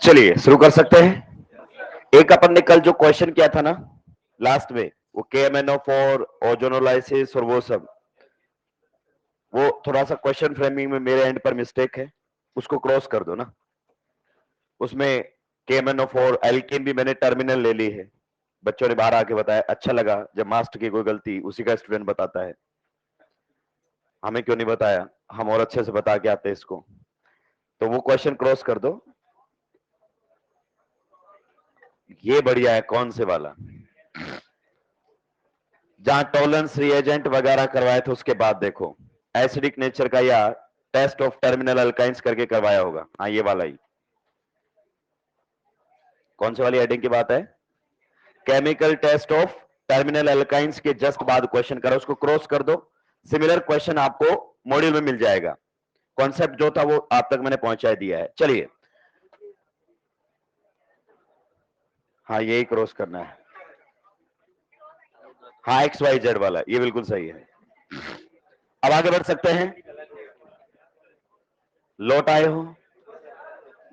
चलिए शुरू कर सकते हैं। एक अपन ने कल जो क्वेश्चन किया था ना लास्ट में, वो KMnO4 ओजोनोलाइसिस और वो सब, वो थोड़ा सा क्वेश्चन फ्रेमिंग में मेरे एंड पर मिस्टेक है, उसको क्रॉस कर दो ना। उसमें KMnO4 एल्केन भी मैंने टर्मिनल ले ली है, बच्चों ने बाहर आके बताया, अच्छा लगा जब मास्टर की कोई गलती उसी का स्टूडेंट बताता है, हमें क्यों नहीं बताया, हम और अच्छे से बता के आते इसको। तो वो क्वेश्चन क्रॉस कर दो। ये बढ़िया है, कौन से वाला, जहां टॉलरेंस रिएजेंट वगैरह करवाए थे उसके बाद देखो, एसिडिक नेचर का या टेस्ट ऑफ टर्मिनल अल्काइंस करके करवाया होगा। हाँ ये वाला ही। कौन से वाली हेडिंग की बात है? Chemical test of terminal alkynes के जस्ट बाद क्वेश्चन करो, उसको क्रॉस कर दो। सिमिलर क्वेश्चन आपको मॉड्यूल में मिल जाएगा। कॉन्सेप्ट जो था वो आप तक मैंने पहुंचा दिया है। चलिए, हाँ यही क्रॉस करना है। हाँ XYZ वाला, ये बिल्कुल सही है। अब आगे बढ़ सकते हैं। लौट आए हो?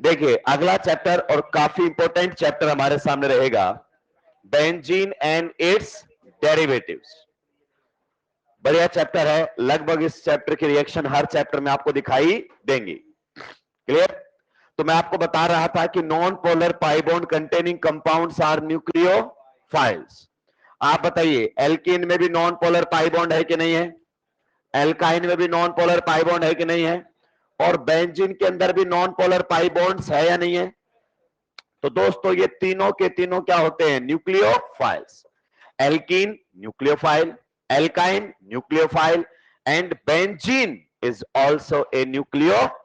देखिए अगला चैप्टर और काफी इंपॉर्टेंट चैप्टर हमारे सामने रहेगा, बेंजीन एंड इट्स डेरिवेटिव्स। बढ़िया चैप्टर है, लगभग इस चैप्टर की रिएक्शन हर चैप्टर में आपको दिखाई देंगी। क्लियर? तो मैं आपको बता रहा था कि non polar pi bond containing compounds are nucleophiles. आप बताइए, एल्कीन में भी नॉन पोलर पाई बॉन्ड है कि नहीं है? एल्काइन में भी नॉन पोलर पाई बॉन्ड है कि नहीं है? और बेंजीन के अंदर भी नॉन पोलर पाई बॉन्ड्स है या नहीं है? तो दोस्तों ये तीनों के तीनों क्या होते हैं? Nucleophiles. Alkene nucleophile, alkyne nucleophile, and benzene is also a nucleophile.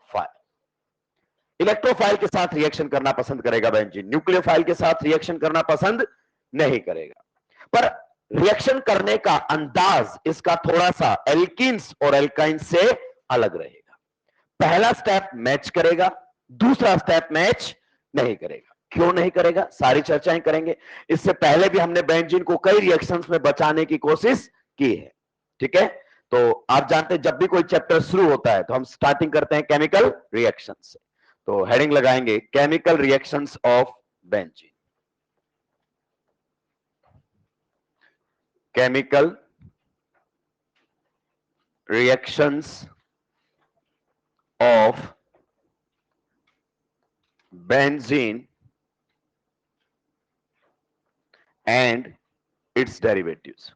Electrophile के साथ रिएक्शन करना पसंद करेगा बेंजीन, न्यूक्लियोफाइल के साथ रिएक्शन करना पसंद नहीं करेगा। पर रिएक्शन करने का अंदाज इसका थोड़ा सा एल्कीन्स और एल्काइंस से अलग रहेगा। पहला स्टेप मैच करेगा, दूसरा स्टेप मैच नहीं करेगा। क्यों नहीं करेगा, सारी चर्चाएं करेंगे। इससे पहले भी हमने बेंजीन को कई रिएक्शंस में बचाने की कोशिश की है। ठीक है, तो आप जानते हैं जब भी कोई चैप्टर शुरू होता है तो हम स्टार्टिंग करते हैं केमिकल रिएक्शन से। तो हेडिंग लगाएंगे chemical reactions of benzene. Chemical reactions of benzene and its derivatives.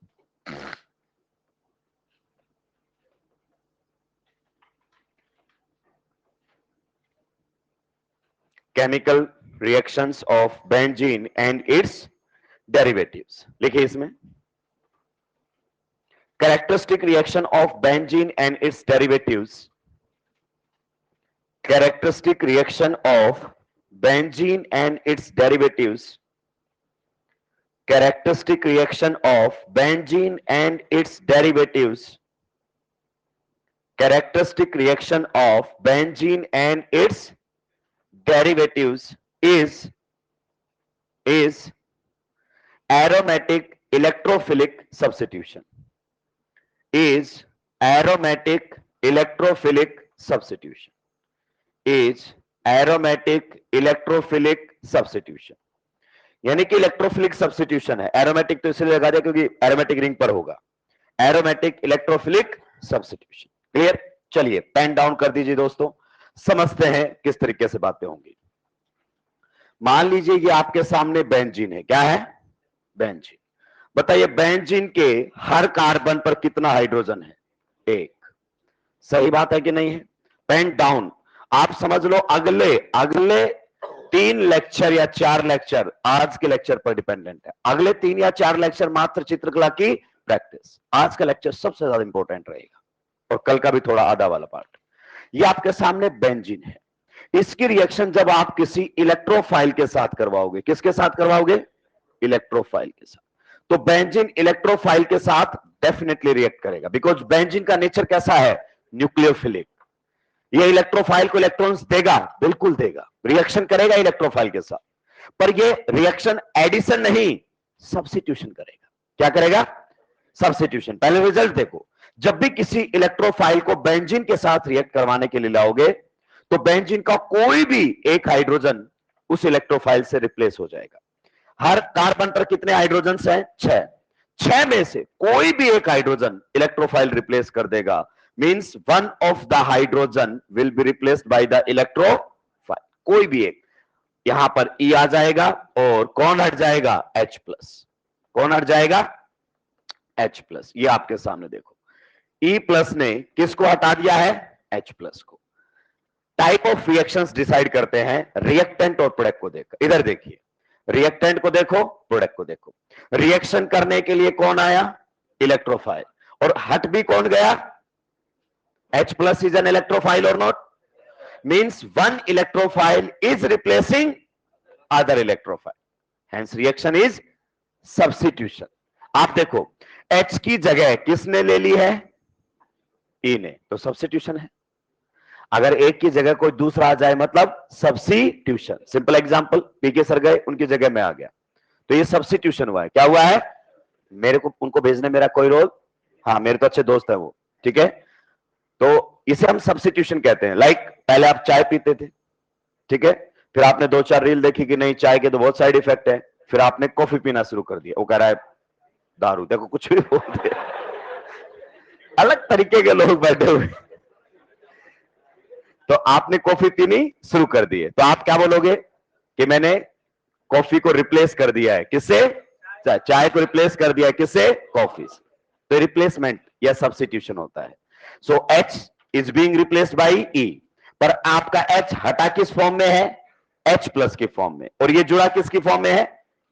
Chemical reactions of benzene and its derivatives. लिखिए इसमें, characteristic reaction of benzene and its derivatives. Characteristic reaction of benzene and its derivatives. Characteristic reaction of benzene and its derivatives. Characteristic reaction of benzene and its derivatives is aromatic electrophilic substitution. Is aromatic electrophilic substitution. Is aromatic electrophilic substitution. यानी कि electrophilic substitution है। Aromatic तो इसलिए लगा दिया क्योंकि aromatic ring पर होगा। Aromatic electrophilic substitution. क्लियर? चलिए पेन डाउन कर दीजिए दोस्तों, समझते हैं किस तरीके से बातें होंगी। मान लीजिए ये आपके सामने बेंजीन है। क्या है? बेंजीन। बताइए बेंजीन के हर कार्बन पर कितना हाइड्रोजन है? एक। सही बात है कि नहीं है? Pen down. आप समझ लो अगले 3 लेक्चर या 4 लेक्चर आज के लेक्चर पर डिपेंडेंट है। अगले 3 या 4 लेक्चर मात्र चित्रकला की प्रैक्टिस। आज का लेक्चर सबसे ज्यादा इंपॉर्टेंट रहेगा और कल का भी थोड़ा आधा वाला पार्ट। ये आपके सामने बेंजीन है। इसकी रिएक्शन जब आप किसी इलेक्ट्रोफाइल के साथ करवाओगे, किसके साथ करवाओगे? इलेक्ट्रोफाइल के साथ। तो बेंजीन इलेक्ट्रोफाइल के साथ डेफिनेटली रिएक्ट करेगा, बिकॉज बेंजीन का नेचर कैसा है? न्यूक्लियोफिलिक। ये इलेक्ट्रोफाइल को इलेक्ट्रॉन्स देगा, बिल्कुल देगा, रिएक्शन करेगा इलेक्ट्रोफाइल के साथ, पर ये रिएक्शन एडिशन नहीं, सब्स्टिट्यूशन करेगा। क्या करेगा? सब्स्टिट्यूशन। पहले रिजल्ट देखो, जब भी किसी इलेक्ट्रोफाइल को बेंजीन के साथ रिएक्ट करवाने के लिए लाओगे तो बेंजीन का कोई भी एक हाइड्रोजन उस इलेक्ट्रोफाइल से रिप्लेस हो जाएगा। हर कार्बन पर कितने हाइड्रोजन हैं? 6। 6 में से कोई भी एक हाइड्रोजन इलेक्ट्रोफाइल रिप्लेस कर देगा, means one of the hydrogen will be replaced by the electrophile. कोई भी एक, यहां पर E आ जाएगा और कौन हट जाएगा? H plus. कौन हट जाएगा? H plus. ये आपके सामने देखो, E प्लस ने किसको हटा दिया है? H प्लस को। टाइप ऑफ रिएक्शंस डिसाइड करते हैं रिएक्टेंट और प्रोडक्ट को देखकर। इधर देखिए, रिएक्टेंट को देखो, प्रोडक्ट को देखो। रिएक्शन करने के लिए कौन आया? इलेक्ट्रोफाइल। और हट भी कौन गया? H plus is an electrophile or not? Means one electrophile is replacing other electrophile. Hence reaction is substitution. आप देखो, H की जगह किसने ले ली है? E ने, तो सब्स्टिट्यूशन है। अगर एक की जगह कोई दूसरा आ जाए मतलब substitution. Simple example, PK sir गए, उनकी जगह मैं आ गया, तो ये सब्स्टिट्यूशन हुआ है। क्या हुआ है? मेरे को उनको भेजने मेरा कोई रोल, हाँ मेरे तो अच्छे दोस्त है वो, ठीक है, तो इसे हम सब्स्टिट्यूशन कहते हैं। लाइक पहले आप चाय पीते थे, ठीक है, फिर आपने 2-4 रील देखी कि नहीं चाय के तो बहुत साइड इफेक्ट है, फिर आपने कॉफी पीना शुरू कर दिया। वो कह रहा है दारू, देखो कुछ भी बोलते अलग तरीके के लोग बैठे हुए, तो आपने कॉफी पीनी शुरू कर दी है, तो आप क्या बोलोगे कि मैंने कॉफी को रिप्लेस कर दिया है। किससे? चाय को रिप्लेस कर दिया है। किससे? कॉफी से। तो रिप्लेसमेंट या सब्स्टिट्यूशन होता है। सो H is being replaced by E, पर आपका H हटा किस फॉर्म में है? H प्लस के फॉर्म में, और ये जुड़ा किसकी फॉर्म में है?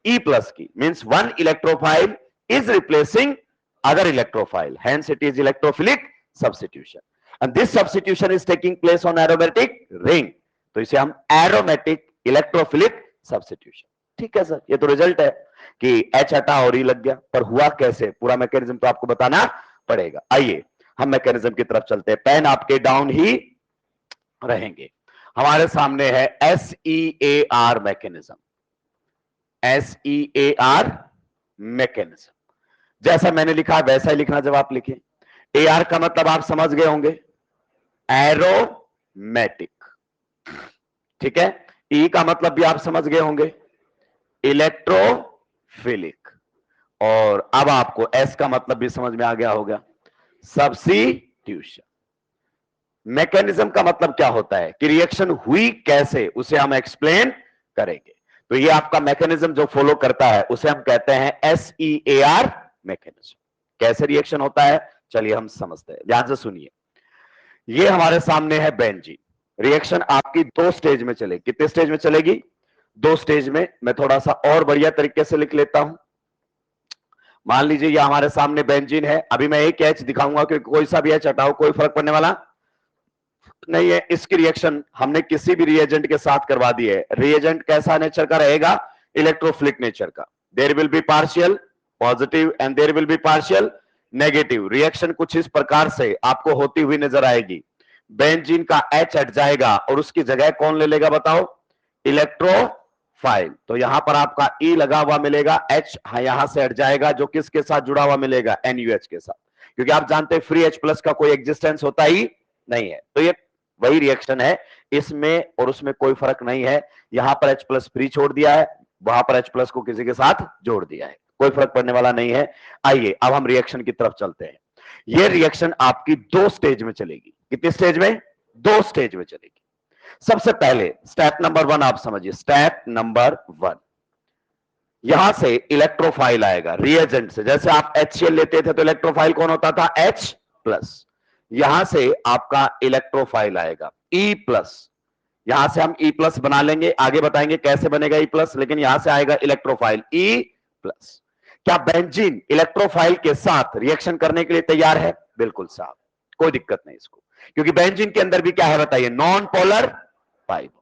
E प्लस की। Means one electrophile is replacing other electrophile, hence it is electrophilic substitution, and this substitution is taking place on aromatic ring, तो इसे हम एरोमेटिक इलेक्ट्रोफिलिक सब्स्टिट्यूशन। ठीक है सर, ये तो रिजल्ट है कि H हटा और E लग गया, पर हुआ कैसे? पूरा मैकेनिज्म तो आपको बताना पड़ेगा। आइए हम मैकेनिज्म की तरफ चलते हैं। पेन आपके डाउन ही रहेंगे। हमारे सामने है SEAR मैकेनिज्म। SEAR मैकेनिज्म, जैसा मैंने लिखा वैसा ही लिखना जब आप लिखें। AR का मतलब आप समझ गए होंगे, एरोमेटिक, ठीक है। E का मतलब भी आप समझ गए होंगे, इलेक्ट्रोफिलिक, और अब आपको S का मतलब भी समझ में आ गया होगा, सब्स्टिट्यूशन। मैकेनिज्म का मतलब क्या होता है कि रिएक्शन हुई कैसे, उसे हम एक्सप्लेन करेंगे। तो ये आपका मैकेनिज्म जो फॉलो करता है उसे हम कहते हैं SEAR मैकेनिज्म। कैसे रिएक्शन होता है चलिए हम समझते हैं, ध्यान से सुनिए। ये हमारे सामने है बेंजीन। रिएक्शन आपकी 2 स्टेज में चलेगी। कितने स्टेज में चलेगी? 2 स्टेज में। मैं थोड़ा सा और बढ़िया तरीके से लिख लेता हूं। मान लीजिए ये हमारे सामने बेंजीन है। अभी मैं एक H दिखाऊंगा कि कोई सा भी H हटाओ, कोई फर्क पड़ने वाला नहीं है। इसकी रिएक्शन हमने किसी भी रिएजेंट के साथ करवा दी है। रिएजेंट कैसा नेचर का रहेगा? इलेक्ट्रोफिलिक नेचर का। There will be partial positive and there will be partial negative. Reaction कुछ इस प्रकार से आपको होती हुई नजर आएगी। बेंजीन का H हट जाएगा और उसकी जगह कौन ले लेगा बताओ? इलेक्ट्रोफाइल। तो यहां पर आपका E लगा हुआ मिलेगा, H यहां से हट जाएगा, जो किसके साथ जुड़ा हुआ मिलेगा? NuH के साथ, क्योंकि आप जानते हैं फ्री H प्लस का कोई एग्जिस्टेंस होता ही नहीं है। तो ये वही रिएक्शन है, इसमें और उसमें कोई फर्क नहीं है। यहां पर H प्लस फ्री छोड़ दिया है, वहां पर H प्लस को किसी के साथ जोड़ दिया है, कोई फर्क पड़ने वाला नहीं है। आइए अब हम रिएक्शन की तरफ चलते हैं। यह रिएक्शन आपकी 2 स्टेज में चलेगी। कितने स्टेज में? 2 स्टेज में चलेगी। सबसे पहले स्टेप नंबर 1 आप समझिए। स्टेप नंबर 1, यहां से इलेक्ट्रोफाइल आएगा रिएजेंट से। जैसे आप HCl लेते थे तो इलेक्ट्रोफाइल कौन होता था? H plus. यहां से आपका इलेक्ट्रोफाइल आएगा E प्लस। यहां से हम E प्लस बना लेंगे, आगे बताएंगे कैसे बनेगा E प्लस, लेकिन यहां से आएगा इलेक्ट्रोफाइल E प्लस। क्या बेंजीन इलेक्ट्रोफाइल के साथ रिएक्शन करने के लिए तैयार है? बिल्कुल साहब, कोई दिक्कत नहीं इसको, क्योंकि बेंजीन के अंदर भी क्या है बताइए? Non polar pi bond.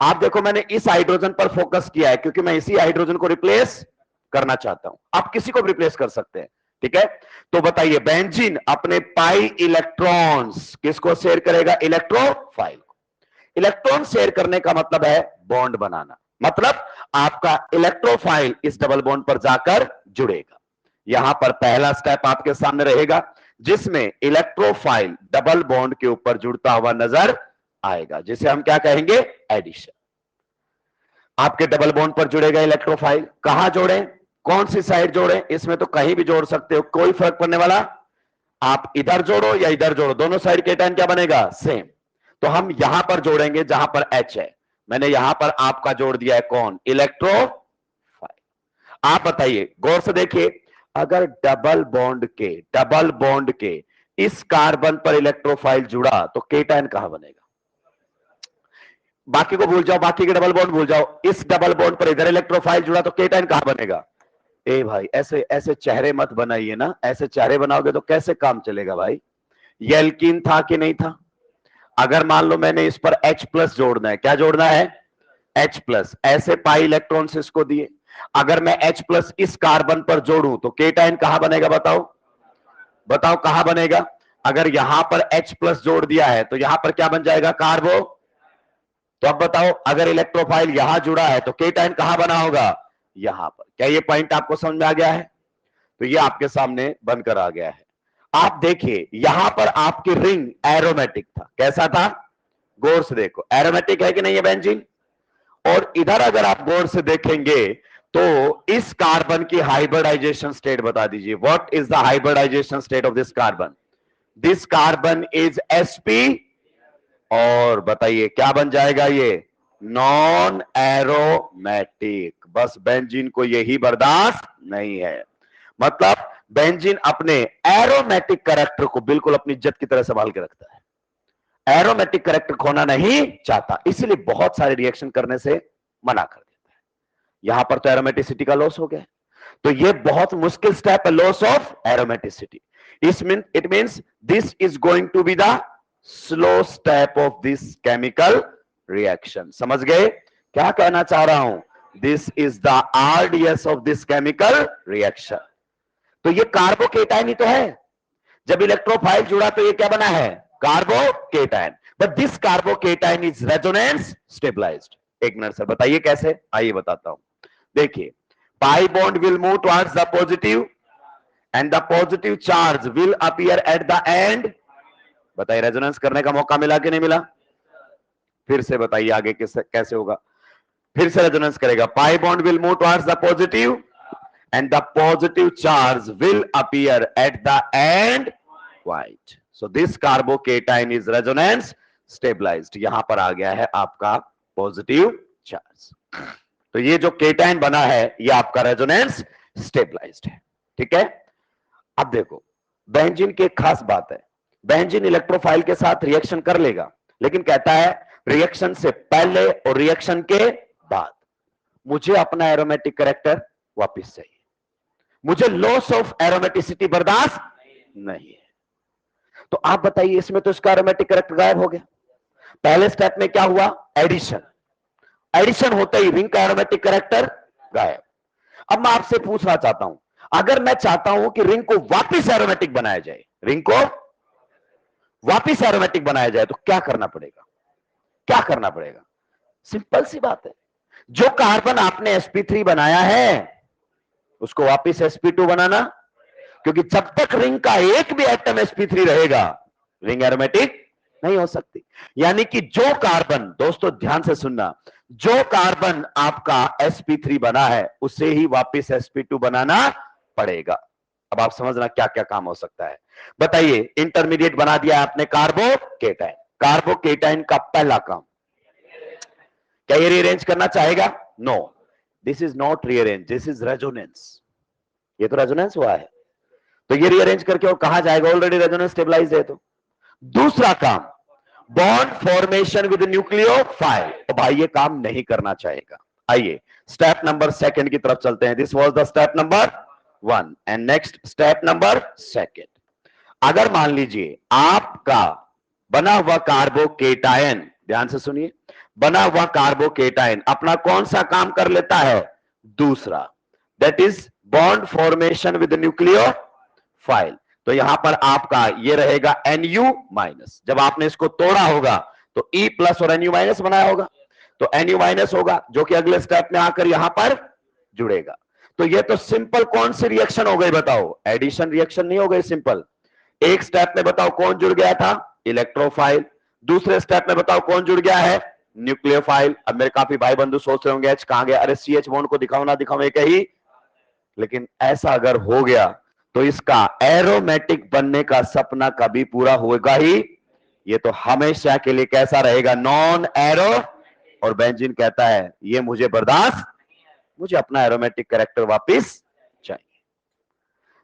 आप देखो मैंने इस हाइड्रोजन पर फोकस किया है क्योंकि मैं इसी हाइड्रोजन को रिप्लेस करना चाहता हूं। आप किसी को भी रिप्लेस कर सकते हैं, ठीक है? तो बताइए बेंजीन अपने पाई इलेक्ट्रॉन्स किसको शेयर करेगा? इलेक्ट्रोफाइल को। इलेक्ट्रॉन शेयर करने का मतलब है बॉन्ड बनाना, मतलब आपका इलेक्ट्रोफाइल इस डबल बॉन्ड पर जाकर जुड़ेगा। यहां पर पहला स्टेप आपके सामने रहेगा जिसमें इलेक्ट्रोफाइल डबल बॉन्ड के ऊपर जुड़ता हुआ नजर आएगा, जिसे हम क्या कहेंगे? एडिशन। आपके डबल बॉन्ड पर जुड़ेगा इलेक्ट्रोफाइल। कहां जोड़ें, कौन सी साइड जोड़ें? इसमें तो कहीं भी जोड़ सकते हो, कोई फर्क पड़ने वाला। आप इधर जोड़ो या इधर जोड़ो, दोनों साइड केटायन क्या बनेगा? सेम। तो हम यहां पर जोड़ेंगे जहां पर H है। मैंने यहां पर आपका जोड़ दिया है कौन? इलेक्ट्रोफाइल। आप बताइए, गौर से देखिए, अगर डबल बॉन्ड के इस कार्बन पर इलेक्ट्रोफाइल जुड़ा तो केटायन कहां बनेगा? बाकी को भूल जाओ, बाकी के डबल बॉन्ड भूल जाओ, इस डबल बॉन्ड पर इधर इलेक्ट्रोफाइल जुड़ा तो केटायन कहां बनेगा? ए भाई, ऐसे ऐसे चेहरे मत बनाइए ना, ऐसे चेहरे बनाओगे तो कैसे काम चलेगा भाई? ये एल्कीन था कि नहीं था? अगर मान लो मैंने इस पर H प्लस जोड़ना है, क्या जोड़ना है? H plus. ऐसे पाई इलेक्ट्रॉन्स इसको दिए, अगर मैं H प्लस इस कार्बन पर जोड़ूं तो केटायन कहां बनेगा? बताओ बताओ कहां बनेगा? अगर यहां पर H प्लस जोड़ दिया है तो यहां पर क्या बन जाएगा? कार्बो। तो अब बताओ, अगर इलेक्ट्रोफाइल यहां जुड़ा है तो केटायन कहां बना होगा? यहां पर। क्या ये पॉइंट आपको समझ में आ गया है? तो ये आपके सामने बनकर आ गया है। आप देखिए, यहां पर आपकी रिंग एरोमेटिक था। कैसा था? गौर से देखो, एरोमेटिक है कि नहीं है बेंजीन? और इधर अगर आप गौर से देखेंगे तो इस कार्बन की हाइब्रिडाइजेशन स्टेट बता दीजिए। What is the hybridisation state of this carbon? This carbon is sp, और बताइए क्या बन जाएगा ये? Non aromatic. बस बेंजीन को यही बर्दाश्त नहीं है। मतलब बेंजीन अपने एरोमेटिक कैरेक्टर को बिल्कुल अपनी इज्जत की तरह संभाल के रखता है, एरोमेटिक कैरेक्टर खोना नहीं चाहता, इसलिए बहुत सारे रिएक्शन करने से मना कर देता है। यहां पर तो एरोमेटिसिटी का लॉस हो गया, तो ये बहुत मुश्किल स्टेप है, loss of aromaticity. It means this is going to be the slow step of this chemical reaction. समझ गए क्या कहना चाह रहा हूं? This is the RDS of this chemical reaction. तो ये कार्बोकेटायन ही तो है। जब इलेक्ट्रोफाइल जुड़ा तो ये क्या बना है? Carbocation. But this carbocation is resonance stabilised. एक मिनट सर, बताइए कैसे? आइए बताता हूं। देखिए, pi bond will move towards the positive and the positive charge will appear at the end। बताइए रेजोनेंस करने का मौका मिला कि नहीं मिला? फिर से बताइए आगे कैसे होगा? फिर से रेजोनेंस करेगा। pi bond will move towards the positive and the positive charge will appear at the end point। so this carbocation is resonance stabilized। यहां पर आ गया है आपका पॉजिटिव चार्ज। तो ये जो केटायन बना है ये आपका रेजोनेंस स्टेबलाइज्ड है, ठीक है? अब देखो, बेंजीन की एक खास बात है, बेंजीन इलेक्ट्रोफाइल के साथ रिएक्शन कर लेगा, लेकिन कहता है रिएक्शन से पहले और रिएक्शन के बाद मुझे अपना एरोमेटिक कैरेक्टर वापस चाहिए, मुझे लॉस ऑफ एरोमेटिसिटी बर्दाश्त नहीं है। तो आप बताइए, इसमें तो इसका एरोमेटिक कैरेक्टर गायब हो गया। पहले स्टेप में क्या हुआ? एडिशन। एडिशन होते ही रिंग का एरोमेटिक कैरेक्टर गायब। अब मैं आपसे पूछना चाहता हूं, अगर मैं चाहता हूं कि रिंग को वापस एरोमेटिक बनाया जाए, रिंग को वापस एरोमेटिक बनाया जाए, तो क्या करना पड़ेगा? क्या करना पड़ेगा? सिंपल सी बात है, जो कार्बन आपने sp3 बनाया है उसको वापस sp2 बनाना, क्योंकि जब तक रिंग का एक भी एटम sp3 रहेगा रिंग एरोमेटिक नहीं हो सकती। यानी कि जो कार्बन, दोस्तों ध्यान से सुनना, जो कार्बन आपका sp3 बना है उसे ही वापस sp2 बनाना पड़ेगा। अब आप समझना क्या क्या काम हो सकता है। बताइए, इंटरमीडिएट बना दिया आपने कार्बोकेटायन। कार्बोकेटायन का पहला काम, क्या ये रीअरेंज करना चाहेगा? No, this is not rearrange, this is resonance. ये तो रेजोनेंस हुआ है, तो ये रीअरेंज करके और कहां जाएगा? ऑलरेडी रेजोनेंस स्टेबलाइज्ड है। तो दूसरा काम, बॉन्ड फॉर्मेशन विद न्यूक्लियोफाइल। तो भाई ये काम नहीं करना चाहेगा। आइए स्टेप नंबर सेकंड की तरफ चलते हैं। This was the step number 1 and next step number second, अगर मान लीजिए आपका बना हुआ कार्बोकेटायन, ध्यान से सुनिए, बना हुआ कार्बोकेटायन अपना कौन सा काम कर लेता है, दूसरा, that is bond formation with nucleophile. तो यहां पर आपका ये रहेगा NU माइनस, जब आपने इसको तोड़ा होगा तो E प्लस और NU माइनस बनाया होगा, तो NU माइनस होगा जो कि अगले स्टेप में आकर यहां पर जुड़ेगा। तो ये तो सिंपल कौन सी रिएक्शन हो गई बताओ, एडिशन रिएक्शन नहीं हो गई सिंपल। एक स्टेप में बताओ कौन जुड़ गया था, इलेक्ट्रोफाइल, दूसरे स्टेप में बताओ कौन जुड़ गया है, न्यूक्लियोफाइल। अब मेरे काफी भाई बंधु सोच रहे होंगे एच कहां गया, अरे CH बॉन्ड को दिखाओ ना दिखाओ एक ही, लेकिन ऐसा अगर हो गया तो इसका एरोमेटिक बनने का सपना कभी पूरा होगा ही, ये तो हमेशा के लिए कैसा रहेगा, नॉन एरो। और बेंजीन कहता है ये मुझे बर्दाश्त, मुझे अपना एरोमेटिक कैरेक्टर वापस चाहिए।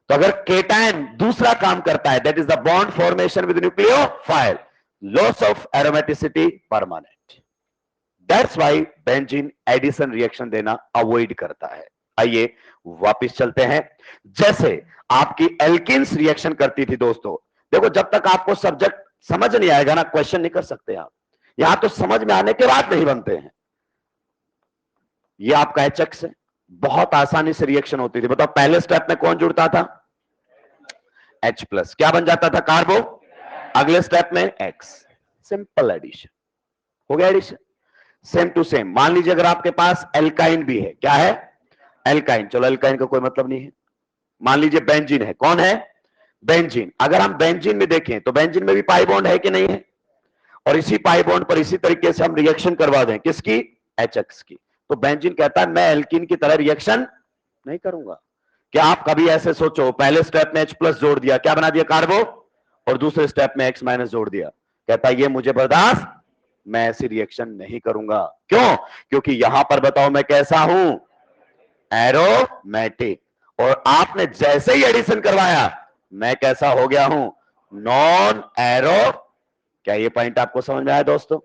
तो अगर केटायन दूसरा काम करता है, that is the bond formation with nucleophile, loss of aromaticity permanent, that's why benzene addition reaction देना अवॉइड करता है। आइए वापस चलते हैं, जैसे आपकी एल्किन्स रिएक्शन करती थी दोस्तों। देखो जब तक आपको सब्जेक्ट समझ नहीं आएगा ना, क्वेश्चन नहीं कर सकते आप, यहां तो समझ में आने के बाद नहीं बनते हैं। ये आपका HX है, बहुत आसानी से रिएक्शन होती थी। बताओ पहले स्टेप में कौन जुड़ता था, H प्लस, क्या बन जाता था, कार्बो, अगले स्टेप में X, सिंपल एडिशन हो गया। Addition same to same. मान लीजिए अगर आपके पास एल्काइन भी है, क्या है, एल्काइन, चलो एल्काइन का कोई मतलब नहीं है, मान लीजिए बेंजीन है, कौन है, बेंजीन। अगर हम बेंजीन में देखें तो बेंजीन में भी पाई बॉन्ड है कि नहीं है, और इसी पाई बॉन्ड पर इसी तरीके से हम रिएक्शन करवा दें, किसकी, HX की, तो बेंजीन कहता है मैं एल्कीन की तरह रिएक्शन नहीं करूंगा। क्या आप कभी ऐसे सोचो, पहले स्टेप में H प्लस जोड़ दिया, क्या बना दिया, कार्बो, और दूसरे स्टेप में X माइनस जोड़ दिया, कहता है ये मुझे बर्दाश्त, मैं ऐसी रिएक्शन नहीं करूंगा। क्यों, क्योंकि यहां पर बताओ मैं कैसा हूं, एरोमेटिक, और आपने जैसे ही एडिशन करवाया मैं कैसा हो गया हूं, नॉन एरो। क्या ये पॉइंट आपको समझ में आया दोस्तों?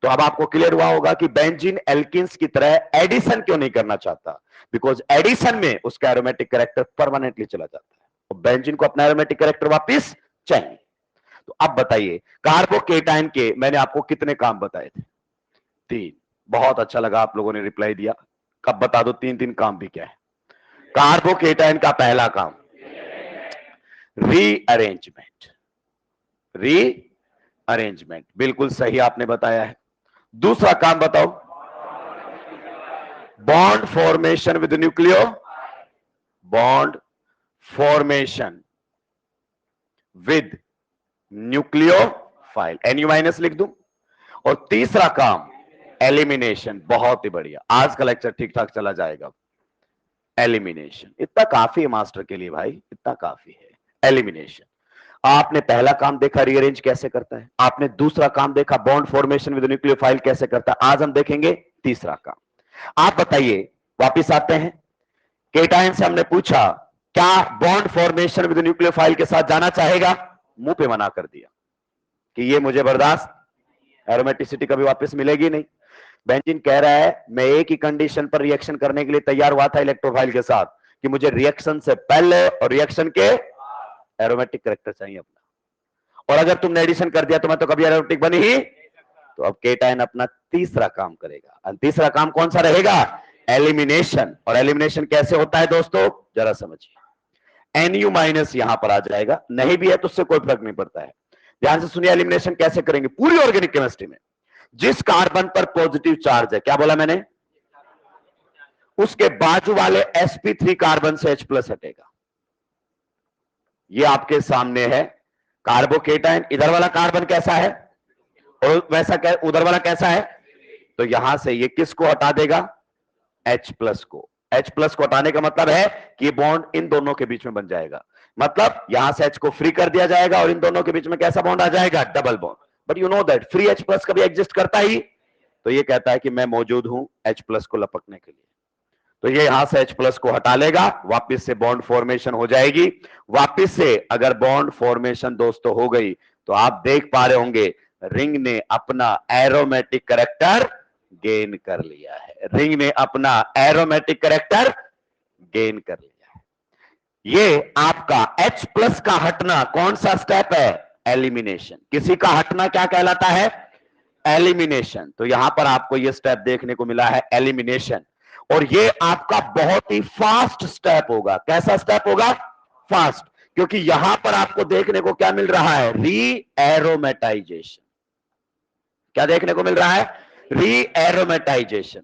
तो अब आपको क्लियर हुआ होगा कि बेंजीन एल्किन्स की तरह एडिशन क्यों नहीं करना चाहता, बिकॉज एडिशन में उसका एरोमेटिक कैरेक्टर परमानेंटली चला जाता है, और बेंजीन को अपना एरोमेटिक कैरेक्टर वापस चाहिए। तो अब बताइए कार्बोकेटाइन के मैंने आपको कितने काम बताए थे, 3। बहुत अच्छा लगा आप लोगों ने रिप्लाई दिया। कब बता दो 3 काम भी क्या है। कार्बोकेटाइन का पहला काम रीअरेंजमेंट, रीअरेंजमेंट, बिल्कुल सही आपने बताया है। दूसरा काम बताओ, bond formation with nucleo, bond formation with nucleophile, NU minus लिख दूं। और तीसरा काम एलिमिनेशन, बहुत ही बढ़िया, आज का लेक्चर ठीक ठाक चला जाएगा। एलिमिनेशन इतना काफी है मास्टर के लिए भाई, इतना काफी है एलिमिनेशन। आपने पहला काम देखा रीअरेंज कैसे करता है, आपने दूसरा काम देखा बॉन्ड फॉर्मेशन विद न्यूक्लियोफाइल कैसे करता है, आज हम देखेंगे तीसरा काम। आप बताइए, वापिस आते हैं, केटायन से हमने पूछा क्या बॉन्ड फॉर्मेशन विद न्यूक्लियोफाइल के साथ जाना चाहेगा, मुंह पे मना कर दिया कि ये मुझे बर्दाश्त, एरोमेटिसिटी कभी वापस मिलेगी नहीं। बेंजीन कह रहा है मैं एक ही कंडीशन पर रिएक्शन करने के लिए तैयार हुआ था इलेक्ट्रोफाइल के साथ, कि मुझे रिएक्शन से पहले और रिएक्शन के एरोमेटिक कैरेक्टर चाहिए अपना, और अगर तुमने एडिशन कर दिया तो मैं तो कभी एरोमेटिक बनी ही। तो अब केटायन अपना तीसरा काम करेगा, और तीसरा काम कौन सा रहेगा, एलिमिनेशन। और एलिमिनेशन कैसे होता है दोस्तों, जरा समझिए, NU माइनस यहां पर आ जाएगा, नहीं भी है तो उससे कोई फर्क नहीं पड़ता है। ध्यान से सुनिए एलिमिनेशन कैसे करेंगे पूरी ऑर्गेनिक केमिस्ट्री में। जिस कार्बन पर पॉजिटिव चार्ज है, क्या बोला मैंने, उसके बाजू वाले sp3 कार्बन से H प्लस हटेगा। ये आपके सामने है कार्बोकेटाइन, इधर वाला कार्बन कैसा है और वैसा उधर वाला कैसा है, तो यहां से ये किसको हटा देगा, H प्लस को। H प्लस को हटाने का मतलब है कि ये बॉन्ड इन दोनों के बीच में बन जाएगा, मतलब यहां से H को फ्री कर दिया जाएगा और इन दोनों के बीच में कैसा बॉन्ड आ जाएगा, double bond. But you know that free H plus कभी एग्जिस्ट करता ही, तो ये कहता है कि मैं मौजूद हूं H प्लस को लपकने के लिए, तो ये यहां से H प्लस को हटा लेगा, वापिस से बॉन्ड फॉर्मेशन हो जाएगी। वापिस से अगर बॉन्ड फॉर्मेशन दोस्तों हो गई तो आप देख पा रहे होंगे रिंग ने अपना एरोमेटिक कैरेक्टर गेन कर लिया है, रिंग ने अपना एरोमेटिक कैरेक्टर गेन कर लिया है। ये आपका H+ का हटना कौन सा स्टेप है? एलिमिनेशन। किसी का हटना क्या कहलाता है? एलिमिनेशन। तो यहां पर आपको ये स्टेप देखने को मिला है, एलिमिनेशन। और ये आपका बहुत ही फास्ट स्टेप होगा। कैसा स्टेप होगा? फास्ट। क्योंकि यहां पर आपको देखने को क्या मिल रहा है? री एरोमेटाइजेशन। क्या देखने को मिल रहा है? री एरोमेटाइजेशन।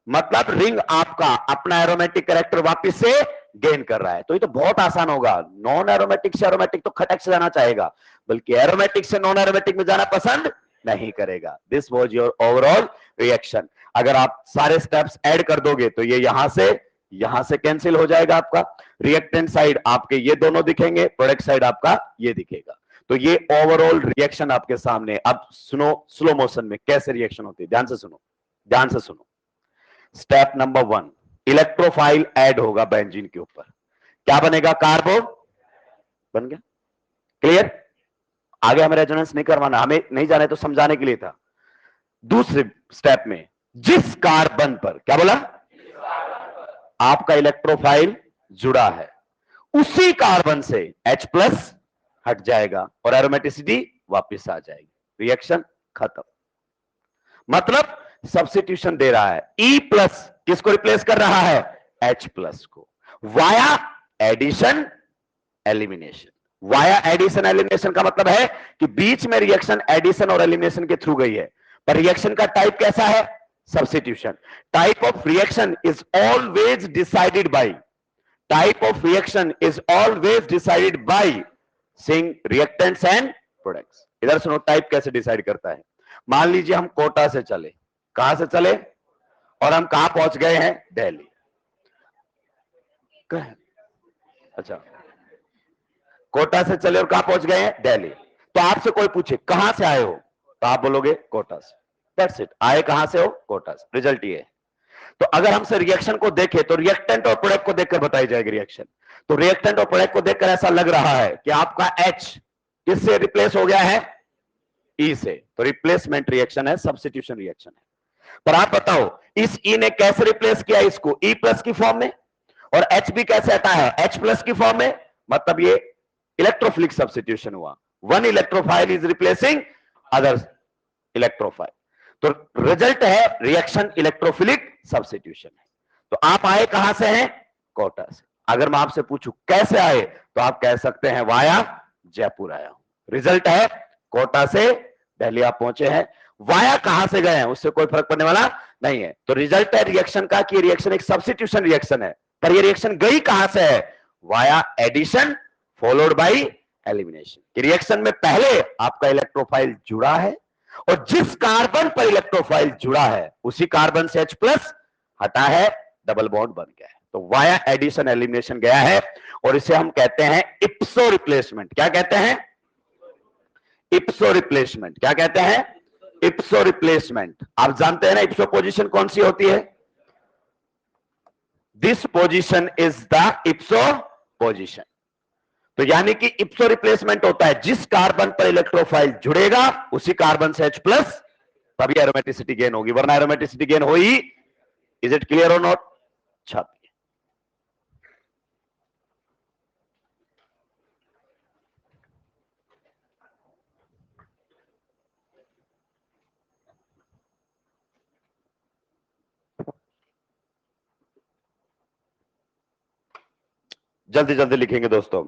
मतलब रिंग आपका अपना एरोमेटिक कैरेक्टर वापस से गेन कर रहा है। तो ये तो बहुत आसान होगा। नॉन एरोमेटिक से एरोमेटिक तो खटक से जाना चाहेगा, बल्कि एरोमेटिक से नॉन एरोमेटिक में जाना पसंद नहीं करेगा। This was your overall reaction. अगर आप सारे स्टेप्स ऐड कर दोगे तो ये यहां से कैंसिल हो जाएगा। आपका रिएक्टेंट साइड आपके ये दोनों दिखेंगे, प्रोडक्ट साइड आपका ये दिखेगा। तो ये ओवरऑल रिएक्शन आपके सामने। अब सुनो स्लो मोशन में कैसे रिएक्शन होती है, ध्यान से सुनो, ध्यान से सुनो। स्टेप नंबर 1, इलेक्ट्रोफाइल ऐड होगा बेंजीन के ऊपर। क्या बनेगा? कार्बो बन गया। क्लियर? आगे हमें रेजोनेंस नहीं करवाना, हमें नहीं जाने तो समझाने के लिए था। दूसरे स्टेप में जिस कार्बन पर, क्या बोला? आपका इलेक्ट्रोफाइल जुड़ा है, उसी कार्बन से H+ हट जाएगा और एरोमेटिसिटी वापस आ जाएगी। रिएक्शन खत्म। मतलब सब्स्टिट्यूशन दे रहा है। E+ किसको रिप्लेस कर रहा है? H+ को, via addition elimination. Via addition elimination का मतलब है कि बीच में रिएक्शन एडिशन और एलिमिनेशन के थ्रू गई है, पर रिएक्शन का टाइप कैसा है? Substitution. Type of reaction is always decided by, type of reaction is always decided by seeing reactants and products. इधर सुनो, टाइप कैसे डिसाइड करता है। मान लीजिए हम कोटा से चले, कहां से चले और हम कहां पहुंच गए हैं? दिल्ली। अच्छा, कोटा से चले और कहां पहुंच गए हैं? दिल्ली। तो आपसे कोई पूछे कहां से आए हो, तो आप बोलोगे कोटा से। That's it. आए कहां से हो? कोटा से। रिजल्ट ये है। तो अगर हमसे रिएक्शन को देखें तो रिएक्टेंट और प्रोडक्ट को देखकर बताई जाएगी रिएक्शन। तो रिएक्टेंट और प्रोडक्ट को देखकर ऐसा लग रहा है कि आपका H किससे रिप्लेस हो गया है? E से। तो रिप्लेसमेंट रिएक्शन है, सब्स्टिट्यूशन रिएक्शन है। पर आप बताओ इस E ने कैसे रिप्लेस किया इसको? E+ की फॉर्म में। और H भी कैसे आता है? H+ की फॉर्म में। मतलब ये इलेक्ट्रोफिलिक सब्स्टिट्यूशन हुआ। One electrophile is replacing other electrophile. तो रिजल्ट है रिएक्शन इलेक्ट्रोफिलिक सब्स्टिट्यूशन है। तो आप आए कहां से हैं? कोटा से। अगर मैं आपसे पूछूं कैसे आए, तो आप कह सकते हैं वाया जयपुर आया हूं। रिजल्ट है कोटा से दिल्ली आप पहुंचे हैं। वाया कहां से गए हैं उससे कोई फर्क पड़ने वाला नहीं है। तो रिजल्ट है रिएक्शन का कि रिएक्शन एक सब्स्टिट्यूशन रिएक्शन है, पर ये रिएक्शन गई कहां से है? Via addition followed by elimination. Reaction में पहले आपका इलेक्ट्रोफाइल जुड़ा है और जिस कार्बन पर इलेक्ट्रोफाइल जुड़ा है उसी कार्बन से H+ हटा है, डबल बॉन्ड बन गया है। तो वाया एडिशन एलिमिनेशन गया है और इसे हम कहते हैं इप्सो रिप्लेसमेंट। क्या कहते हैं? इप्सो रिप्लेसमेंट। क्या कहते हैं? इप्सो रिप्लेसमेंट। आप जानते हैं ना इप्सो पोजीशन कौन सी होती है? This position is the इप्सो position. तो यानी कि इप्सो रिप्लेसमेंट होता है जिस कार्बन पर इलेक्ट्रोफाइल जुड़ेगा उसी कार्बन से H+, तभी एरोमेटिसिटी गेन होगी, वरना एरोमेटिसिटी गेन हो ही। इज इट क्लियर और नॉट? छापिए। जल्दी जल्दी लिखेंगे दोस्तों।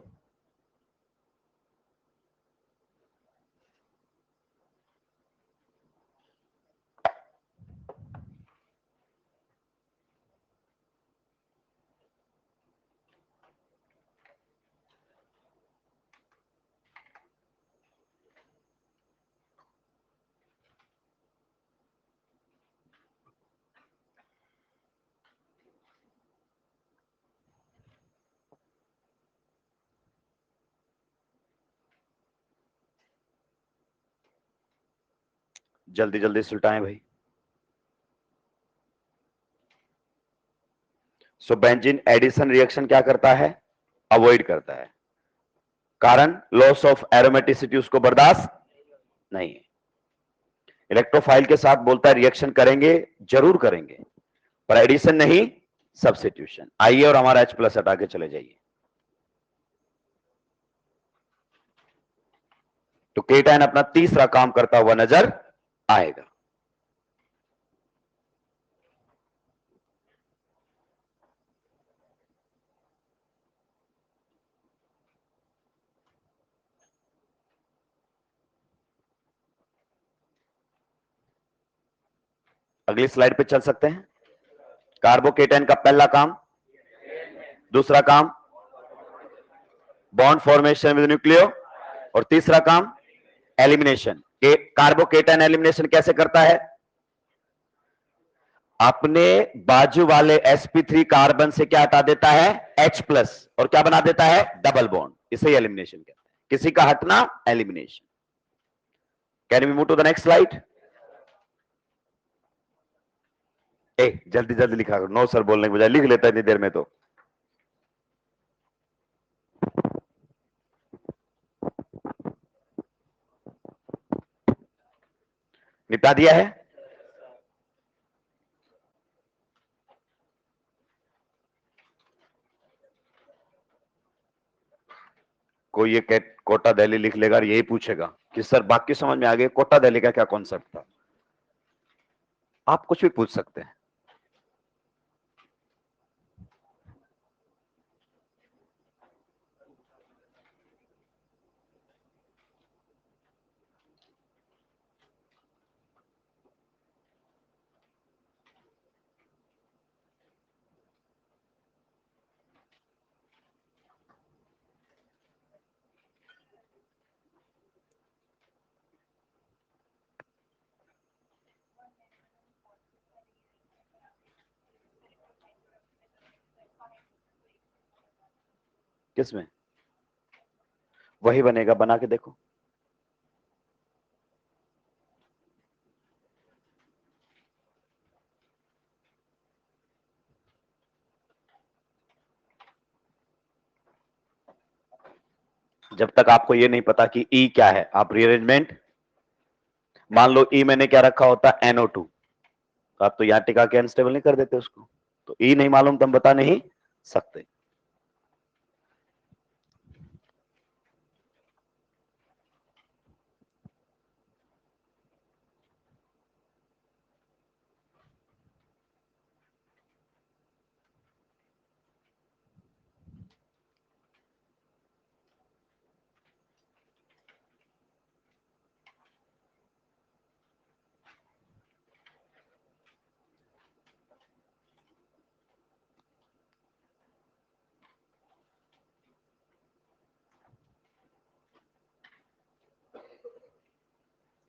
जल्दी जल्दी सुलटाएं भाई। सो बेंजीन एडिशन रिएक्शन क्या करता है? अवॉइड करता है। कारण लॉस ऑफ एरोमेटिसिटी उसको बर्दाश्त नहीं है। इलेक्ट्रोफाइल के साथ बोलता है रिएक्शन करेंगे, जरूर करेंगे, पर एडिशन नहीं, सब्स्टिट्यूशन। आइए और हमारा H+ हटा के चले जाइए। तो केटायन अपना तीसरा काम करता हुआ नजर आएगा। अगली स्लाइड पे चल सकते हैं। कार्बोकेटायन का पहला काम, दूसरा काम बॉन्ड फॉर्मेशन विद न्यूक्लियो, और तीसरा काम एलिमिनेशन। कार्बोकेटायन एलिमिनेशन कैसे करता है? अपने बाजू वाले sp3 कार्बन से क्या हटा देता है? H+, और क्या बना देता है? Double bond. इसे एलिमिनेशन कहते हैं। किसी का हटना elimination. Can we move to the next slide? जल्दी जल्दी लिखा करो, नो सर बोलने के बजाय लिख लेता है इतनी देर में। तो निपटा दिया है। कोई ये कोटा दिल्ली लिख लेगा और यही पूछेगा कि सर बाकी समझ में आ गए, कोटा दिल्ली का क्या कॉन्सेप्ट था? आप कुछ भी पूछ सकते हैं। किसमें? वही बनेगा, बना के देखो। जब तक आपको ये नहीं पता कि ई क्या है, आप रीअरेंजमेंट, मान लो ई मैंने क्या रखा होता NO2, तो आप तो यहां टिका के अनस्टेबल नहीं कर देते उसको। तो ई नहीं मालूम तो हम बता नहीं सकते।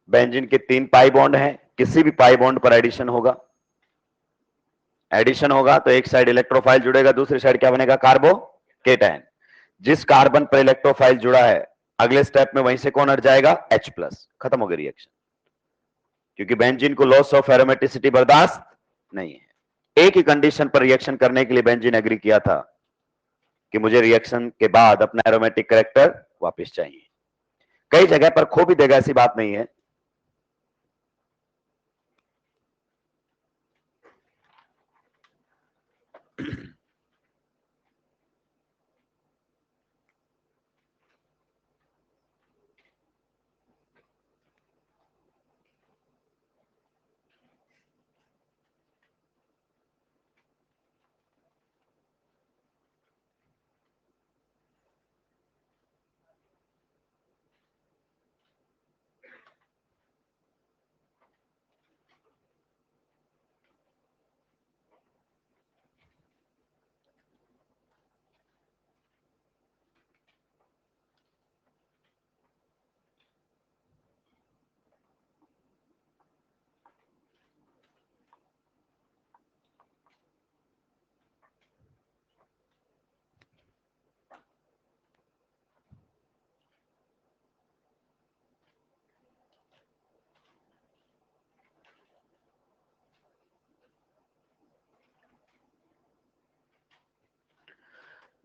बेंजीन के 3 पाई बॉन्ड हैं, किसी भी पाई बॉन्ड पर एडिशन होगा। एडिशन होगा तो एक साइड इलेक्ट्रोफाइल जुड़ेगा, दूसरी साइड क्या बनेगा? कार्बोकेटायन। जिस कार्बन पर इलेक्ट्रोफाइल जुड़ा है, अगले स्टेप में वहीं से कौन हट जाएगा? H+। खत्म हो गया रिएक्शन। क्योंकि बेंजीन को लॉस ऑफ एरोमेटिसिटी बर्दाश्त नहीं है। एक ही कंडीशन पर रिएक्शन करने के लिए बेंजीन एग्री किया था कि मुझे रिएक्शन के बाद अपना एरोमेटिक कैरेक्टर वापस चाहिए। कई जगह पर खो भी देगा, ऐसी बात नहीं है।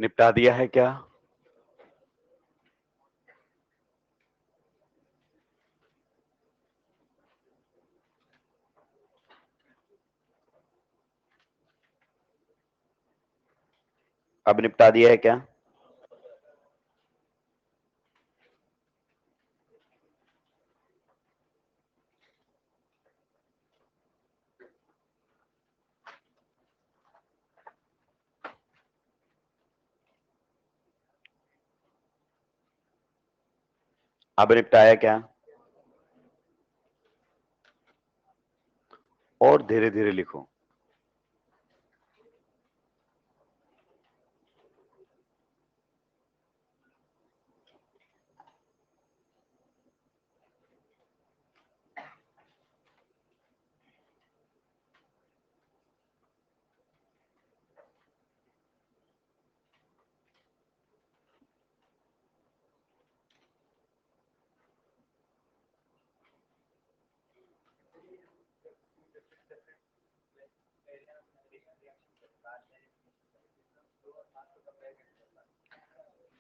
निपटा दिया है क्या? अब निपटा दिया है क्या? अब निपटाया क्या? और धीरे धीरे लिखो।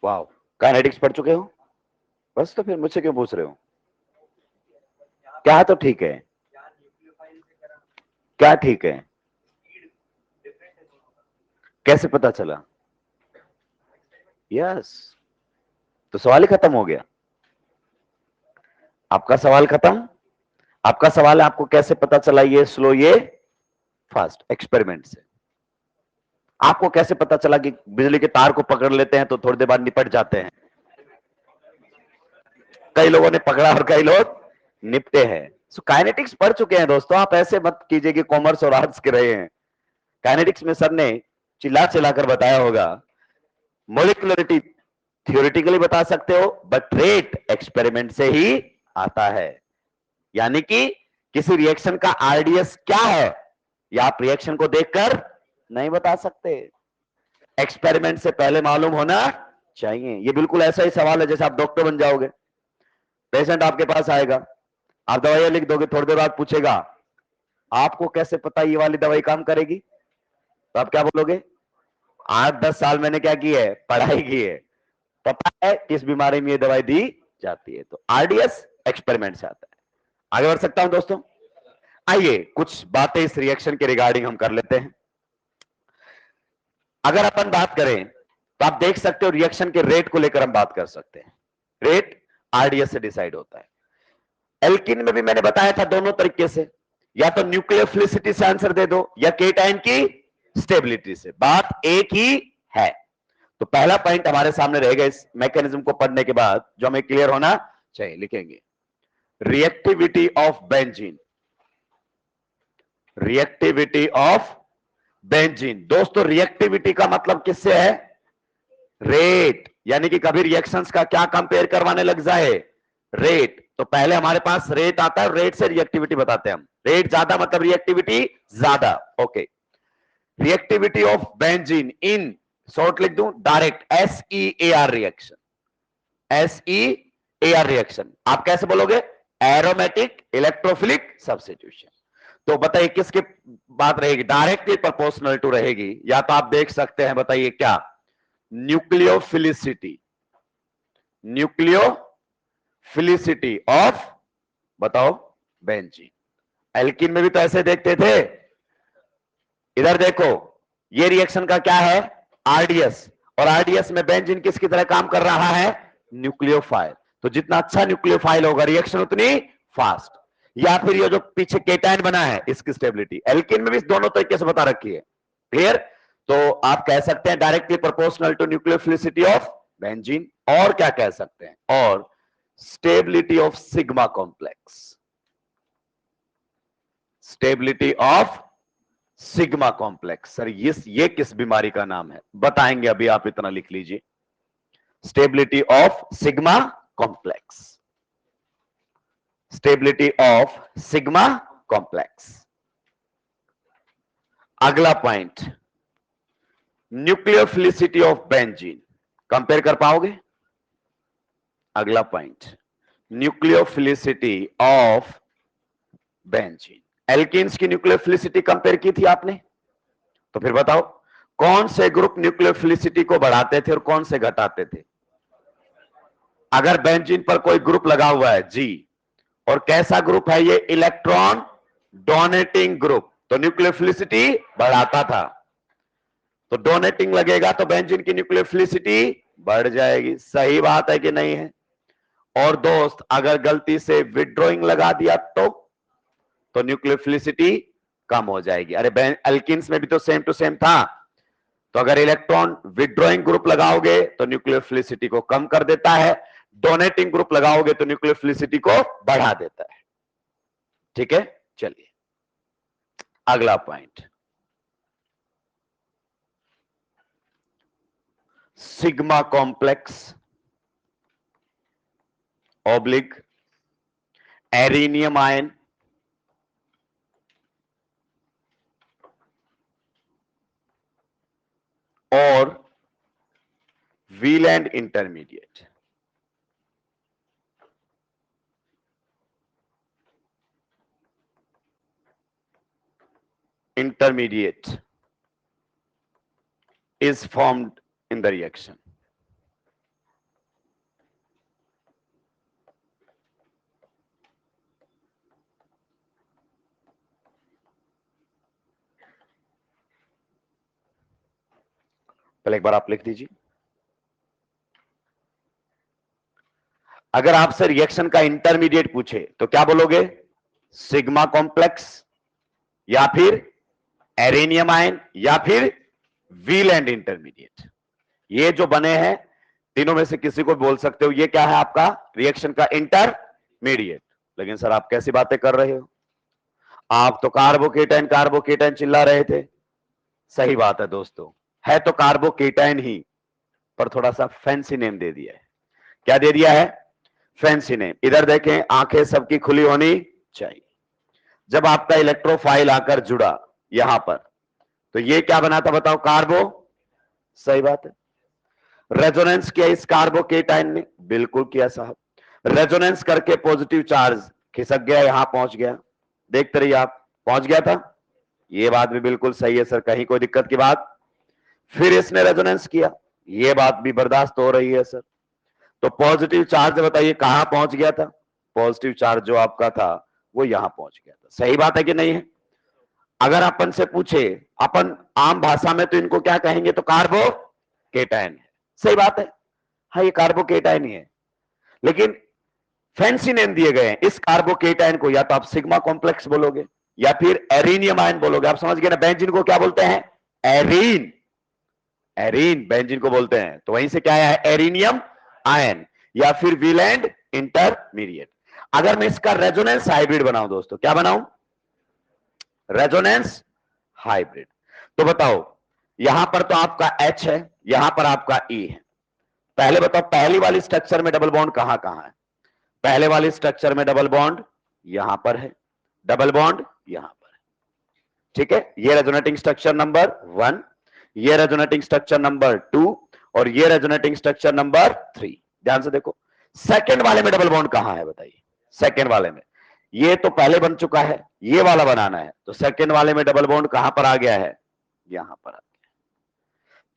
वाह, काइनेटिक्स पढ़ चुके हो? बस तो फिर मुझसे क्यों पूछ रहे हो? क्या तो ठीक है, क्या ठीक है? कैसे पता चला? यस, तो सवाल ही खत्म हो गया। आपका सवाल खत्म। आपका सवाल है आपको कैसे पता चला ये स्लो ये फास्ट? एक्सपेरिमेंट से। आपको कैसे पता चला कि बिजली के तार को पकड़ लेते हैं तो थोड़ी देर बाद निपट जाते हैं? कई लोगों ने पकड़ा और कई लोग निपटे हैं। सो काइनेटिक्स पढ़ चुके हैं दोस्तों, आप ऐसे मत कीजिए कि कॉमर्स और आर्ट्स के रहे हैं। काइनेटिक्स में सर ने चिल्ला चिल्लाकर बताया होगा। मोलिकुलरिटी थियोरेटिकली बता सकते हो, बट रेट एक्सपेरिमेंट से ही आता है। यानी कि किसी रिएक्शन का आरडीएस क्या है या आप रिएक्शन को देखकर नहीं बता सकते, एक्सपेरिमेंट से पहले मालूम होना चाहिए। ये बिल्कुल ऐसा ही सवाल है जैसे आप डॉक्टर बन जाओगे, पेशेंट आपके पास आएगा, आप दवाइयां लिख दोगे, थोड़ी देर बाद पूछेगा आपको कैसे पता ये वाली दवाई काम करेगी? तो आप क्या बोलोगे? 8-10 साल मैंने क्या की है? पढ़ाई की है, पता है किस बीमारी में ये दवाई दी जाती है। तो आरडीएस एक्सपेरिमेंट से आता है। आगे बढ़ सकता हूं दोस्तों? आइए कुछ बातें इस रिएक्शन के रिगार्डिंग हम कर लेते हैं। अगर अपन बात करें तो आप देख सकते हो रिएक्शन के रेट को लेकर हम बात कर सकते हैं। रेट आरडीएस से डिसाइड होता है। एल्किन में भी मैंने बताया था दोनों तरीके से, या तो न्यूक्लियोफिलिसिटी से आंसर दे दो या केटाइन की स्टेबिलिटी से, बात एक ही है। तो पहला पॉइंट हमारे सामने रहेगा इस मैकेनिज्म को पढ़ने के बाद, जो हमें क्लियर होना चाहिए। लिखेंगे reactivity of benzene. Reactivity of benzene. दोस्तों रिएक्टिविटी का मतलब किससे है? रेट। यानी कि कभी रिएक्शंस का क्या कंपेयर करवाने लग जाए? रेट। तो पहले हमारे पास रेट आता है, रेट से रिएक्टिविटी बताते हैं हम। रेट ज्यादा मतलब रिएक्टिविटी ज्यादा। Okay, reactivity of benzene in, short लिख दूं, direct SEAR reaction. SEAR reaction आप कैसे बोलोगे? Aromatic electrophilic substitution. तो बताइए किसकी बात रहेगी? डायरेक्टली प्रोपोर्शनल टू रहेगी, या तो आप देख सकते हैं, बताइए क्या? न्यूक्लियोफिलिसिटी। न्यूक्लियोफिलिसिटी ऑफ, बताओ, बेंजीन। एल्किन में भी तो ऐसे देखते थे। इधर देखो, ये रिएक्शन का क्या है? आरडीएस। और आरडीएस में बेंजीन किसकी तरह काम कर रहा है? न्यूक्लियोफाइल। तो जितना अच्छा न्यूक्लियोफाइल होगा रिएक्शन उतनी फास्ट। या फिर ये जो पीछे केटाइन बना है इसकी स्टेबिलिटी, एल्किन में भी दोनों तरीके से बता रखी है। क्लियर? तो आप कह सकते हैं directly proportional to nucleophilicity of benzene. और क्या कह सकते हैं? और stability of sigma complex. Stability of sigma complex. Sir ये किस बीमारी का नाम है? बताएंगे अभी, आप इतना लिख लीजिए। Stability of sigma complex. Stability of sigma complex. अगला point, nucleophilicity of benzene. Compare कर पाओगे? अगला point, nucleophilicity of benzene. Alkenes की न्यूक्लियोफिलिसिटी कंपेयर की थी आपने, तो फिर बताओ कौन से ग्रुप न्यूक्लियोफिलिसिटी को बढ़ाते थे और कौन से घटाते थे? अगर बेंजीन पर कोई ग्रुप लगा हुआ है जी, और कैसा ग्रुप है ये? इलेक्ट्रॉन डोनेटिंग ग्रुप, तो न्यूक्लियोफिलिसिटी बढ़ाता था। तो डोनेटिंग लगेगा तो बेंजीन की न्यूक्लियोफिलिसिटी बढ़ जाएगी। सही बात है कि नहीं है? और दोस्त अगर गलती से विड्रॉइंग लगा दिया तो न्यूक्लियोफिलिसिटी कम हो जाएगी। अरे एल्किन्स में भी तो सेम टू सेम था। तो अगर इलेक्ट्रॉन विड्रॉइंग ग्रुप लगाओगे तो न्यूक्लियोफिलिसिटी को कम कर देता है। डोनेटिंग ग्रुप लगाओगे तो न्यूक्लियोफिलिसिटी को बढ़ा देता है। ठीक है, चलिए अगला point, sigma complex oblique arenium ion और Wheland intermediate. Intermediate is formed in the reaction. पहले एक बार आप लिख दीजिए, अगर आपसे रिएक्शन का इंटरमीडिएट पूछे तो क्या बोलोगे? सिग्मा कॉम्प्लेक्स या फिर एरेनियम आयन या फिर व्हीलैंड इंटरमीडिएट। ये जो बने हैं तीनों में से किसी को बोल सकते हो, ये क्या है आपका रिएक्शन का इंटरमीडिएट। लेकिन सर आप कैसी बातें कर रहे हो, आप तो कार्बोकेटाइन कार्बोकेटाइन चिल्ला रहे थे। सही बात है दोस्तों, है तो कार्बोकेटाइन ही, पर थोड़ा सा फैंसी नेम दे दिया है। क्या दे दिया है? Fancy name. इधर देखें, आंखें सबकी खुली होनी चाहिए। जब आपका इलेक्ट्रोफाइल आकर जुड़ा यहां पर, तो ये क्या बना था बताओ? कार्बो। सही बात है। रेजोनेंस किया इस कार्बोकेटाइन ने, बिल्कुल किया साहब। रेजोनेंस करके पॉजिटिव चार्ज खिसक गया, यहां पहुंच गया। देखते रहिए आप, पहुंच गया था। ये बात भी बिल्कुल सही है सर, कहीं कोई दिक्कत की बात? फिर इसने रेजोनेंस किया, ये बात भी बर्दाश्त हो रही है सर। तो पॉजिटिव चार्ज बताइए कहां पहुंच गया था? पॉजिटिव चार्ज जो आपका था वो यहां पहुंच गया था। सही बात है कि नहीं है? अगर अपन से पूछे, अपन आम भाषा में तो इनको क्या कहेंगे? तो कार्बोकेटाइन है। सही बात है, हाँ ये कार्बोकेटाइन ही है। लेकिन फैंसी नेम दिए गए हैं इस कार्बोकेटाइन को, या तो आप सिग्मा कॉम्प्लेक्स बोलोगे या फिर एरिनियम आयन बोलोगे। आप समझ गए ना? बेंजीन को क्या बोलते हैं? एरीन। एरीन बेंजीन को बोलते हैं, तो वहीं से क्या आया है? एरिनियम आयन या फिर व्हीलैंड इंटरमीडिएट। अगर मैं इसका रेजोनेंस हाइब्रिड बनाऊं दोस्तों, क्या बनाऊं? Resonance hybrid. तो बताओ, यहां पर तो आपका H है, यहां पर आपका E है। पहले बताओ, पहली वाली स्ट्रक्चर में डबल बॉन्ड कहां कहां है? पहले वाली स्ट्रक्चर में डबल बॉन्ड यहां पर है, डबल बॉन्ड यहां पर है। ठीक है, ये रेजोनेटिंग स्ट्रक्चर नंबर 1, ये रेजोनेटिंग स्ट्रक्चर नंबर 2 और ये रेजोनेटिंग स्ट्रक्चर नंबर 3। ध्यान से देखो, सेकंड वाले में डबल बॉन्ड कहां है बताइए? सेकंड वाले में, ये तो पहले बन चुका है, ये वाला बनाना है, तो सेकंड वाले में डबल बॉन्ड कहां पर आ गया है? यहां पर आ गया।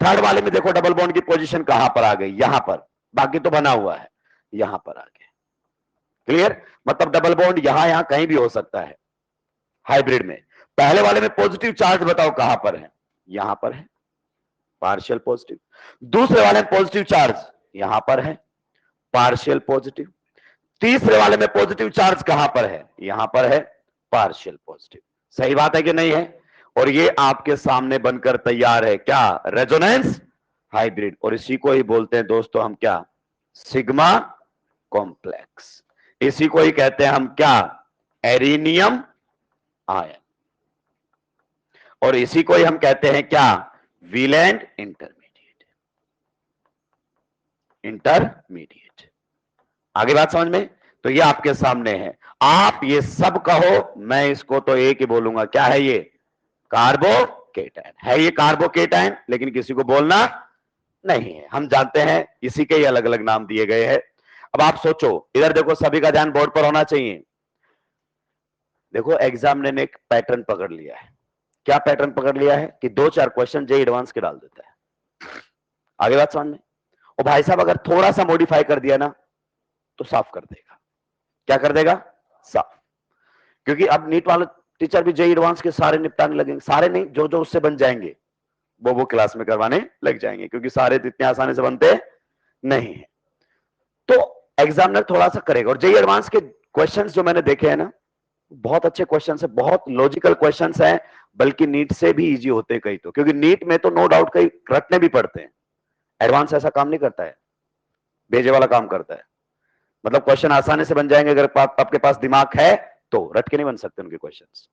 थर्ड वाले में देखो डबल बॉन्ड की पोजीशन कहां पर आ गई? यहां पर। बाकी तो बना हुआ है, यहां पर आ गया। क्लियर? मतलब डबल बॉन्ड यहां यहां कहीं भी हो सकता है हाइब्रिड में। पहले वाले में पॉजिटिव चार्ज बताओ कहां पर है? यहां पर है, पार्शियल पॉजिटिव। दूसरे वाले में पॉजिटिव चार्ज यहां पर है, पार्शियल पॉजिटिव। तीसरे वाले में पॉजिटिव चार्ज कहां पर है? यहां पर है, पार्शियल पॉजिटिव। सही बात है कि नहीं है? और ये आपके सामने बनकर तैयार है, क्या? Resonance hybrid. और इसी को ही बोलते हैं दोस्तों हम क्या? Sigma complex. इसी को ही कहते हैं हम क्या? एरिनियम आयन। और इसी को ही हम कहते हैं क्या? व्हीलैंड इंटरमीडिएट। इंटरमीडिएट। आगे बात समझ में? तो ये आपके सामने है, आप ये सब कहो, मैं इसको तो एक ही बोलूंगा, क्या है ये? कार्बोकेटाइन है। ये कार्बोकेटाइन, लेकिन किसी को बोलना नहीं है। हम जानते हैं इसी के ही अलग अलग नाम दिए गए हैं। अब आप सोचो, इधर देखो, सभी का ध्यान बोर्ड पर होना चाहिए। देखो, एग्जाम ने एक पैटर्न पकड़ लिया है। क्या पैटर्न पकड़ लिया है? कि 2-4 क्वेश्चन जेईई एडवांस के डाल देता है। आगे बात समझ में? और भाई साहब अगर थोड़ा सा मॉडिफाई कर दिया ना तो साफ कर देगा। क्या कर देगा? साफ। क्योंकि अब नीट वाले टीचर भी जेईई एडवांस के सारे निपटाने लगेंगे। सारे नहीं, जो जो उससे बन जाएंगे वो क्लास में करवाने लग जाएंगे, क्योंकि सारे इतने आसानी से बनते नहीं है। तो एग्जामिनर थोड़ा सा करेगा। और जेईई एडवांस के क्वेश्चंस जो मैंने देखे हैं ना, बहुत अच्छे क्वेश्चंस है, बहुत लॉजिकल क्वेश्चंस हैं, बल्कि नीट से भी इजी होते हैं कई तो। क्योंकि नीट में तो नो डाउट कई रटने भी पड़ते हैं, एडवांस ऐसा काम नहीं करता है, भेजे वाला काम करता है। मतलब क्वेश्चन आसानी से बन जाएंगे अगर आपके पास दिमाग है तो, रट के नहीं बन सकते उनके क्वेश्चंस।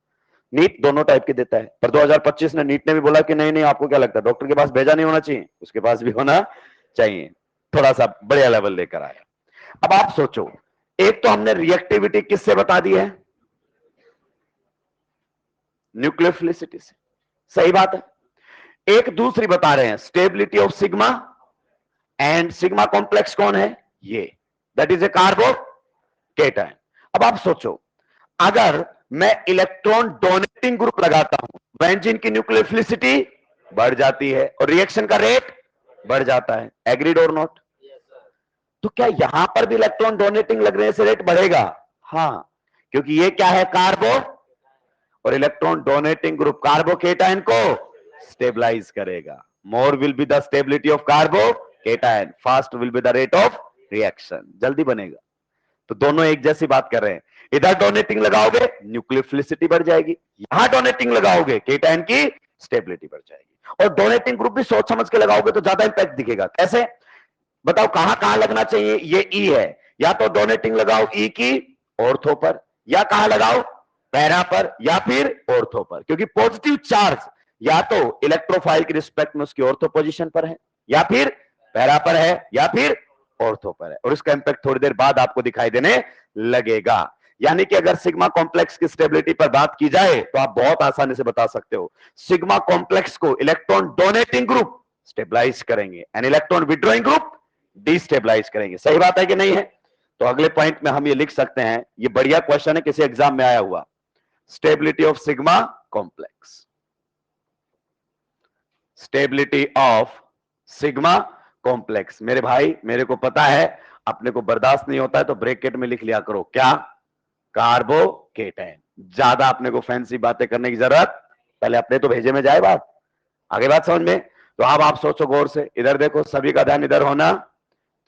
नीट दोनों टाइप के देता है, पर 2025 ने नीट ने भी बोला कि नहीं नहीं, आपको क्या लगता है डॉक्टर के पास भेजा नहीं होना चाहिए, उसके पास भी होना चाहिए, थोड़ा सा बढ़िया लेवल लेकर आया। अब आप सोचो, एक तो हमने रिएक्टिविटी किससे बता दी है, न्यूक्लियोफिलिसिटी से, सही बात है। एक दूसरी बता रहे हैं, stability of sigma, and sigma complex कौन है, ये, दैट इज ए कार्बोकेटायन। अब आप सोचो, अगर मैं इलेक्ट्रॉन डोनेटिंग ग्रुप लगाता हूं, बेंजीन की न्यूक्लियोफिलिसिटी बढ़ जाती है और रिएक्शन का रेट बढ़ जाता है, एग्रीड और नॉट। तो क्या यहां पर भी इलेक्ट्रॉन डोनेटिंग लगने से रेट बढ़ेगा, हाँ, क्योंकि ये क्या है, कार्बो, और इलेक्ट्रॉन डोनेटिंग ग्रुप कार्बोकेटायन को स्टेबलाइज करेगा। More will be the stability of carbocation, fast will be the rate of reaction, जल्दी बनेगा। तो दोनों एक जैसी बात कर रहे हैं, इधर डोनेटिंग लगाओगे न्यूक्लियोफिलिसिटी बढ़ जाएगी, यहां डोनेटिंग लगाओगे केटायन की स्टेबिलिटी बढ़ जाएगी। और डोनेटिंग ग्रुप भी सोच समझ के लगाओगे तो ज्यादा इंपैक्ट दिखेगा। कैसे बताओ, कहां कहां लगना चाहिए, ये ई है, या तो डोनेटिंग लगाओ ई की ऑर्थो पर, या कहां लगाओ पैरा पर, या फिर ऑर्थो पर, क्योंकि पॉजिटिव चार्ज या तो इलेक्ट्रोफाइल की रिस्पेक्ट में उसकी ऑर्थो पोजीशन पर है, या फिर पैरा पर है, या फिर ऑर्थो पर है, और इसका इंपैक्ट थोड़ी देर बाद आपको दिखाई देने लगेगा। यानी कि अगर सिग्मा कॉम्प्लेक्स की स्टेबिलिटी पर बात की जाए तो आप बहुत आसानी से बता सकते हो, सिग्मा कॉम्प्लेक्स को इलेक्ट्रॉन डोनेटिंग ग्रुप स्टेबलाइज करेंगे and electron withdrawing group destabilise करेंगे। सही बात है कि नहीं है? तो अगले पॉइंट में हम ये लिख सकते हैं, ये बढ़िया क्वेश्चन है, किसी एग्जाम में आया हुआ, stability of sigma complex, stability of sigma complex. मेरे भाई, मेरे को पता है अपने को बर्दाश्त नहीं होता है, तो ब्रैकेट में लिख लिया करो, क्या, कार्बोकेटायन। ज्यादा अपने को फैंसी बातें करने की जरूरत, पहले अपने तो भेजे में जाए बात, आगे बात समझ में। तो अब आप सोचो गौर से, इधर देखो, सभी का ध्यान इधर होना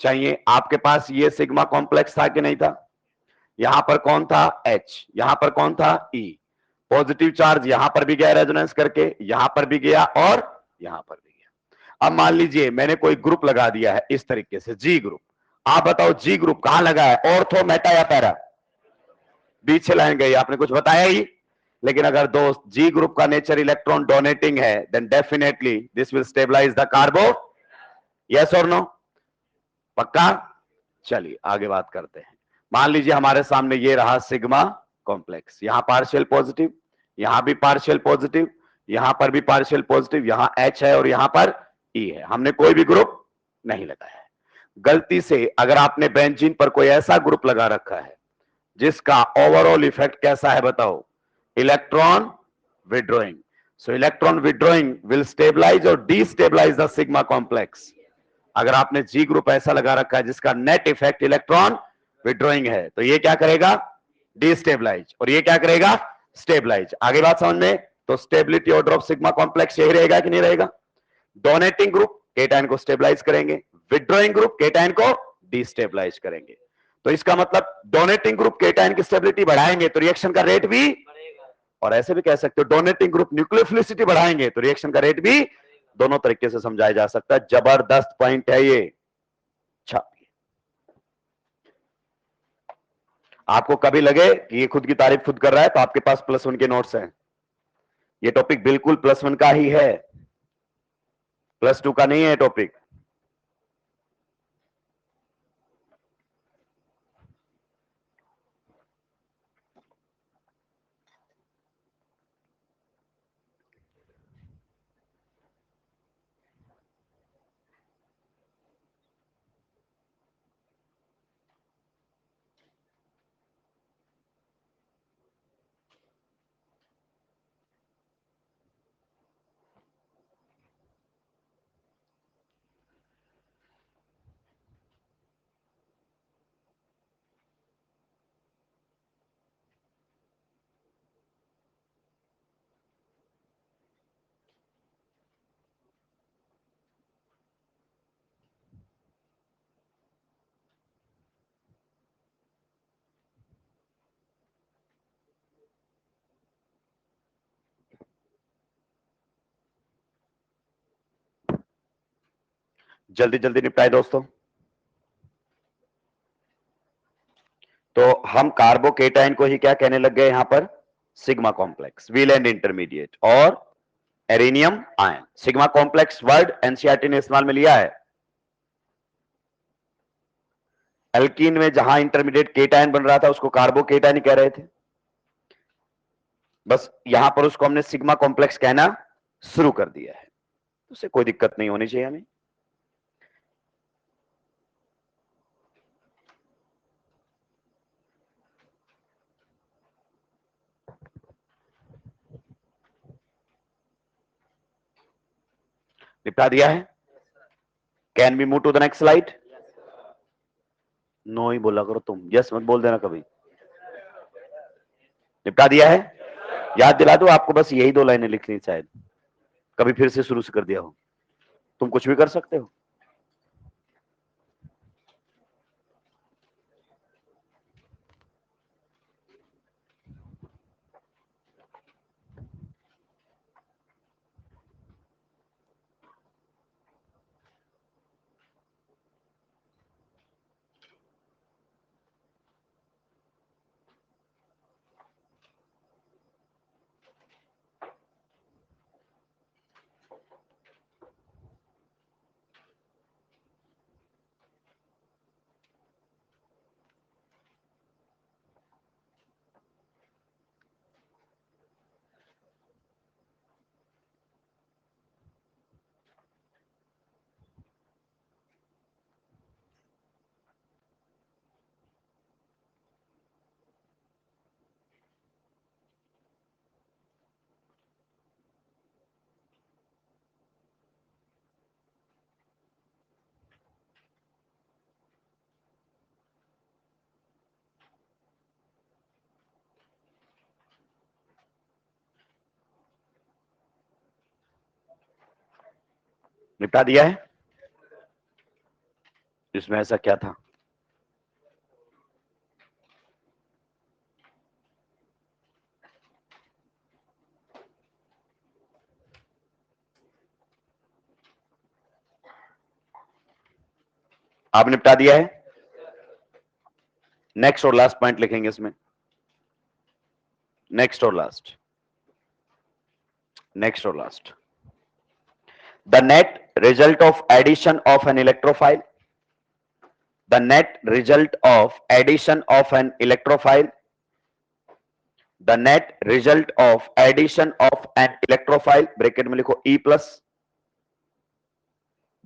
चाहिए। आपके पास ये सिग्मा कॉम्प्लेक्स था कि नहीं था? यहां पर कौन था, एच, यहां पर कौन था, ई। पॉजिटिव चार्ज यहां पर भी गया रेजोनेंस करके, यहां पर भी गया और यहां पर भी गया। अब मान लीजिए मैंने कोई ग्रुप लगा दिया है इस तरीके से, जी ग्रुप। आप बताओ जी ग्रुप कहां लगा है, ऑर्थो, मेटा या पैरा? पीछे लाइन गई, आपने कुछ बताया ही। लेकिन अगर दोस्त जी ग्रुप का नेचर इलेक्ट्रॉन डोनेटिंग है, then definitely this will stabilise the carbo, yes और नो, पक्का? चलिए आगे बात करते हैं। मान लीजिए हमारे सामने ये रहा सिग्मा कॉम्प्लेक्स, यहां पार्शियल पॉजिटिव, यहां भी पार्शियल पॉजिटिव, यहां पर भी पार्शियल पॉजिटिव, यहां एच है और यहां पर ई है, हमने कोई भी ग्रुप नहीं लगाया है। गलती से अगर आपने बेंजीन पर कोई ऐसा ग्रुप लगा रखा है जिसका ओवरऑल इफेक्ट कैसा है बताओ, electron withdrawing, so electron withdrawing will stabilise और डिस्टेबलाइज द सिग्मा कॉम्प्लेक्स। अगर आपने जी ग्रुप ऐसा लगा रखा है जिसका नेट इफेक्ट इलेक्ट्रॉन विड्रॉइंग है, तो ये क्या करेगा, डिस्टेबलाइज, और ये क्या करेगा, स्टेबलाइज। आगे बात समझ में? तो stability order of sigma complex यही रहेगा कि नहीं रहेगा? डोनेटिंग ग्रुप केटायन को स्टेबलाइज करेंगे, विड्रॉइंग ग्रुप केटायन को डिस्टेबलाइज करेंगे। तो इसका मतलब डोनेटिंग ग्रुप केटायन की स्टेबिलिटी बढ़ाएंगे तो रिएक्शन का रेट भी, और ऐसे भी कह सकते हो डोनेटिंग ग्रुप न्यूक्लियोफिलिसिटी बढ़ाएंगे तो रिएक्शन का रेट भी, दोनों तरीके से समझाया जा सकता है। जबरदस्त पॉइंट है ये, छापिए। आपको कभी लगे कि ये खुद की तारीफ खुद कर रहा है तो आपके पास +1 के नोट्स हैं। ये टॉपिक बिल्कुल +1 का ही है, +2 का नहीं है टॉपिक। जल्दी जल्दी निपटाए दोस्तों। हम कार्बोकेटाइन को ही क्या कहने लग गए यहां पर, सिग्मा कॉम्प्लेक्स, वीलैंड इंटरमीडिएट और arenium ion. Sigma complex word NCERT ने इस्तेमाल में लिया है। एल्कीन में जहां इंटरमीडिएट केटायन बन रहा था उसको कार्बोकेटायन ही कह रहे थे, बस यहां पर उसको हमने सिग्मा कॉम्प्लेक्स कहना शुरू कर दिया है, उससे कोई दिक्कत नहीं होनी चाहिए हमें। निपटा दिया है। Can be move to the next slide. No ही बोला करो तुम, यस मत बोल देना कभी। निपटा दिया है। याद दिला दो आपको, बस यही 2 लाइनें लिखनी, शायद कभी फिर से शुरू से कर दिया हो। तुम कुछ भी कर सकते हो। निपटा दिया है। इसमें ऐसा क्या था? आप निपटा दिया है। नेक्स्ट और लास्ट पॉइंट लिखेंगे इसमें, नेक्स्ट और लास्ट, नेक्स्ट और last. The net result of addition of an electrophile, the net result of addition of an electrophile, the net result of addition of an electrophile, bracket में लिखो E plus,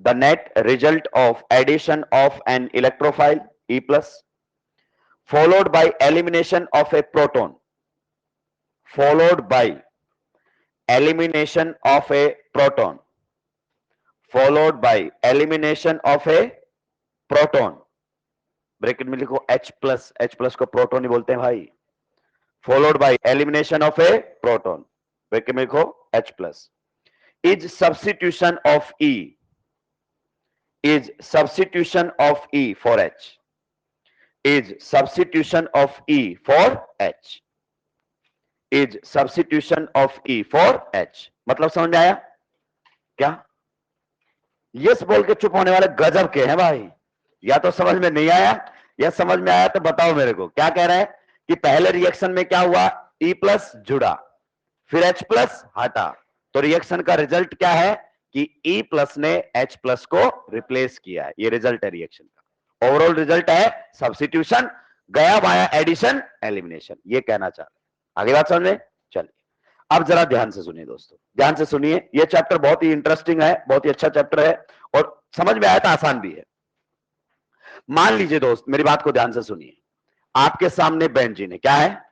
the net result of addition of an electrophile E plus, followed by elimination of a proton, followed by elimination of a proton, followed by elimination of a proton, bracket में लिखो H plus, H plus को proton ही बोलते हैं भाई, followed by elimination of a proton, bracket में लिखो H plus, is substitution of E, is substitution of E for H, is substitution of E for H, is substitution of E for H। मतलब समझ में आया क्या? Yes बोल के चुप होने वाले गजब के हैं भाई। या तो समझ में नहीं आया या समझ में आया तो बताओ मेरे को। क्या कह रहे हैं कि पहले रिएक्शन में क्या हुआ, E प्लस जुड़ा, फिर H प्लस हटा, तो रिएक्शन का रिजल्ट क्या है कि E प्लस ने H प्लस को रिप्लेस किया है। ये रिजल्ट है रिएक्शन का। ओवरऑल रिजल्ट है सब्स्टिट्यूशन, गया वाया एडिशन एलिमिनेशन, ये कहना चाह रहे। आगे बात समझ में? चलिए अब जरा ध्यान से सुनिए दोस्तों, ध्यान से सुनिए। ये चैप्टर बहुत ही इंटरेस्टिंग है, बहुत ही अच्छा चैप्टर है और समझ में आया तो आसान भी है। मान लीजिए दोस्त, मेरी बात को ध्यान से सुनिए, आपके सामने बेंजीन है। क्या है?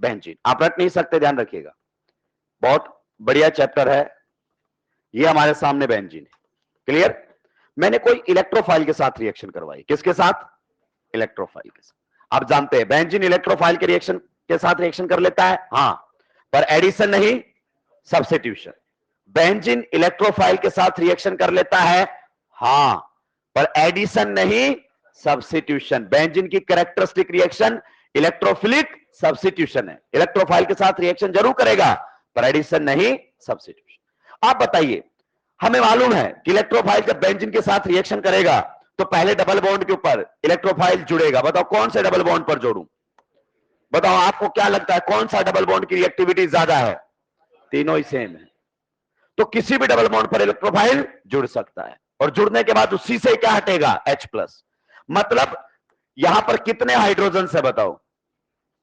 बेंजीन। आप रट नहीं सकते, ध्यान रखिएगा, बहुत बढ़िया चैप्टर है। ये हमारे सामने बेंजीन है, क्लियर? मैंने कोई इलेक्ट्रोफाइल के साथ रिएक्शन करवाई। किसके साथ? इलेक्ट्रोफाइल के साथ। आप जानते हैं बेंजीन इलेक्ट्रोफाइल के रिएक्शन के साथ रिएक्शन कर लेता है, हां, पर एडिशन नहीं, सब्स्टिट्यूशन। बेंजीन इलेक्ट्रोफाइल के साथ रिएक्शन कर लेता है, हां, पर एडिशन नहीं, सब्स्टिट्यूशन। बेंजीन की कैरेक्टरिस्टिक रिएक्शन इलेक्ट्रोफिलिक सब्स्टिट्यूशन है। इलेक्ट्रोफाइल के साथ रिएक्शन जरूर करेगा पर एडिशन नहीं, सब्स्टिट्यूशन। आप बताइए, हमें मालूम है कि इलेक्ट्रोफाइल जब बेंजीन के साथ रिएक्शन करेगा तो पहले डबल बॉन्ड के ऊपर इलेक्ट्रोफाइल जुड़ेगा। बताओ कौन से डबल बॉन्ड पर जोड़ूं? बताओ आपको क्या लगता है कौन सा डबल बॉन्ड की रिएक्टिविटी ज्यादा है? तीनों ही सेम है। तो किसी भी डबल बॉन्ड पर इलेक्ट्रोफाइल जुड़ सकता है, और जुड़ने के बाद उसी से क्या हटेगा? H+। मतलब यहां पर कितने हाइड्रोजन है बताओ?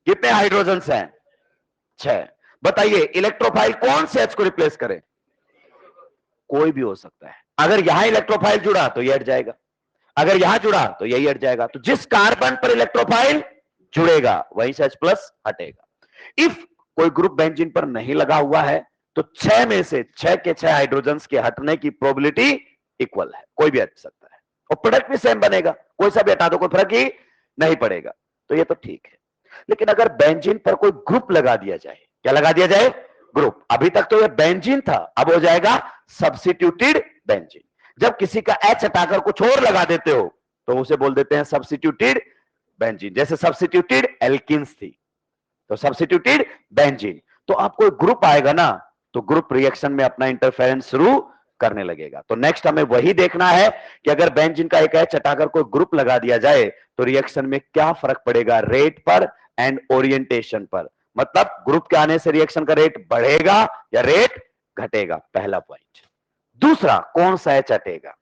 कितने हाइड्रोजन हैं? 6। बताइए इलेक्ट्रोफाइल कौन से H को रिप्लेस करे? कोई भी हो सकता है। अगर यहां इलेक्ट्रोफाइल जुड़ा तो ये हट जाएगा, अगर यहां जुड़ा तो यही हट जाएगा। तो जिस कार्बन पर इलेक्ट्रोफाइल जुड़ेगा वहीं से H+ हटेगा। इफ कोई ग्रुप बेंजीन पर नहीं लगा हुआ है तो 6 में से 6 के 6 हाइड्रोजन के हटने की प्रोबेबिलिटी इक्वल है, कोई भी हट सकता है और प्रोडक्ट भी सेम बनेगा, कोई सा भी हटा दो कोई फर्क ही नहीं पड़ेगा। तो ये तो ठीक है। लेकिन अगर बेंजीन पर कोई ग्रुप लगा दिया जाए, क्या लगा दिया जाए? ग्रुप। अभी तक तो ये बेंजीन था, अब हो जाएगा सब्स्टिट्यूटेड बेंजीन। जब किसी का H हटाकर कुछ और लगा देते हो तो उसे बोल देते हैं सब्स्टिट्यूटेड बेंजीन। जैसे सब्स्टिट्यूटेड एल्किन्स थी तो सब्स्टिट्यूटेड बेंजीन। तो आपको ग्रुप आएगा ना तो ग्रुप रिएक्शन में अपना इंटरफेरेंस शुरू करने लगेगा। तो नेक्स्ट हमें वही देखना है कि अगर बेंजीन का एक H हटाकर कोई ग्रुप लगा दिया जाए तो रिएक्शन में क्या फर्क पड़ेगा रेट पर एंड ओरिएंटेशन पर। मतलब ग्रुप के आने से रिएक्शन का रेट बढ़ेगा या रेट घटेगा, पहला पॉइंट। दूसरा कौन सा H हटेगा,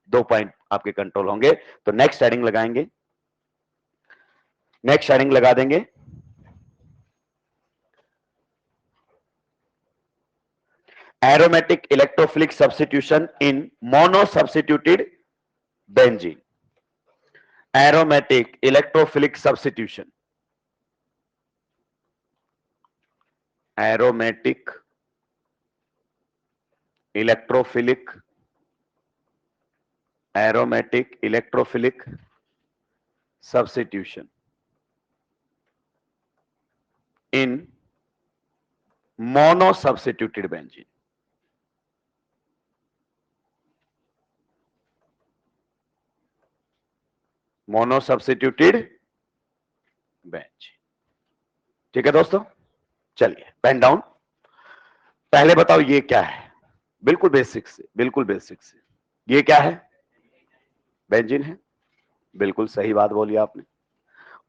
2 पॉइंट आपके कंट्रोल होंगे। तो नेक्स्ट हेडिंग लगाएंगे, नेक्स्ट हेडिंग लगा देंगे aromatic electrophilic substitution in monosubstituted benzene। aromatic electrophilic substitution, aromatic electrophilic, aromatic electrophilic substitution in monosubstituted benzene। Monosubstituted benzene. ठीक है दोस्तों, चलिए पेन डाउन। पहले बताओ ये क्या है, बिल्कुल बेसिक से, बिल्कुल बेसिक से। ये क्या है? बेंजीन है, बिल्कुल सही बात बोली आपने।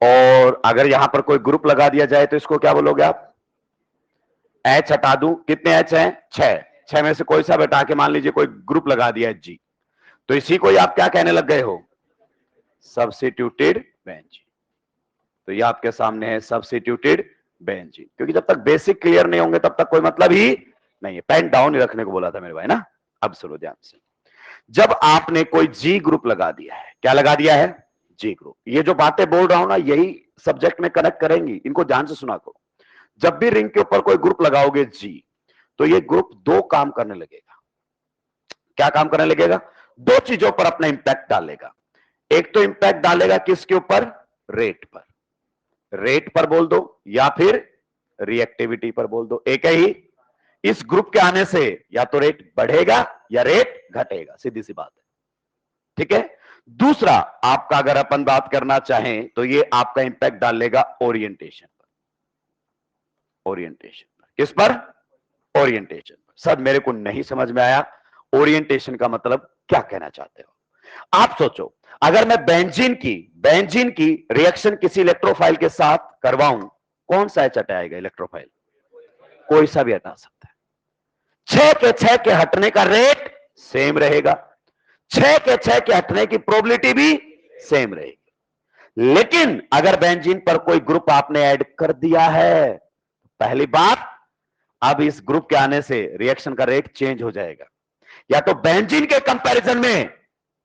और अगर यहां पर कोई ग्रुप लगा दिया जाए तो इसको क्या बोलोगे आप? H हटा दूं, कितने H हैं? 6। 6 में से कोई सा हटा के मान लीजिए कोई ग्रुप लगा दिया है G, तो इसी को आप क्या कहने लग गए हो? Substituted benzene. तो ये आपके सामने है सब्स्टिट्यूटेड बेंजीन। क्योंकि जब तक बेसिक क्लियर नहीं होंगे तब तक कोई मतलब ही नहीं है। पेन डाउन ही रखने को बोला था मेरे भाई ना। अब सुनो ध्यान से, जब आपने कोई जी ग्रुप लगा दिया है, क्या लगा दिया है? जी ग्रुप। ये जो बातें बोल रहा हूं ना यही सब्जेक्ट में कनेक्ट करेंगी, इनको ध्यान से सुना करो। जब भी रिंग के ऊपर कोई ग्रुप लगाओगे जी, तो ये ग्रुप 2 काम करने लगेगा। क्या काम करने लगेगा? 2 चीजों पर अपना इंपैक्ट डालेगा। एक तो इंपैक्ट डालेगा किसके ऊपर? रेट पर। रेट पर बोल दो या फिर रिएक्टिविटी पर बोल दो, एक ही। इस ग्रुप के आने से या तो रेट बढ़ेगा या रेट घटेगा, सीधी सी बात है। ठीक है। दूसरा आपका अगर अपन बात करना चाहें तो ये आपका इंपैक्ट डालेगा ओरिएंटेशन पर। ओरिएंटेशन पर किस पर? ओरिएंटेशन पर। सर मेरे को नहीं समझ में आया, ओरिएंटेशन का मतलब क्या कहना चाहते हो? आप सोचो, अगर मैं बेंजीन की रिएक्शन किसी इलेक्ट्रोफाइल के साथ करवाऊं, कौन सा H हटाएगा इलेक्ट्रोफाइल? कोई सा भी हटा सकता है। 6 के हटने का रेट सेम रहेगा, 6 के हटने की प्रोबेबिलिटी भी सेम रहेगी। लेकिन अगर बेंजीन पर कोई ग्रुप आपने ऐड कर दिया है, पहली बात, अब इस ग्रुप के आने से रिएक्शन का रेट चेंज हो जाएगा। या तो बेंजीन के कंपैरिजन में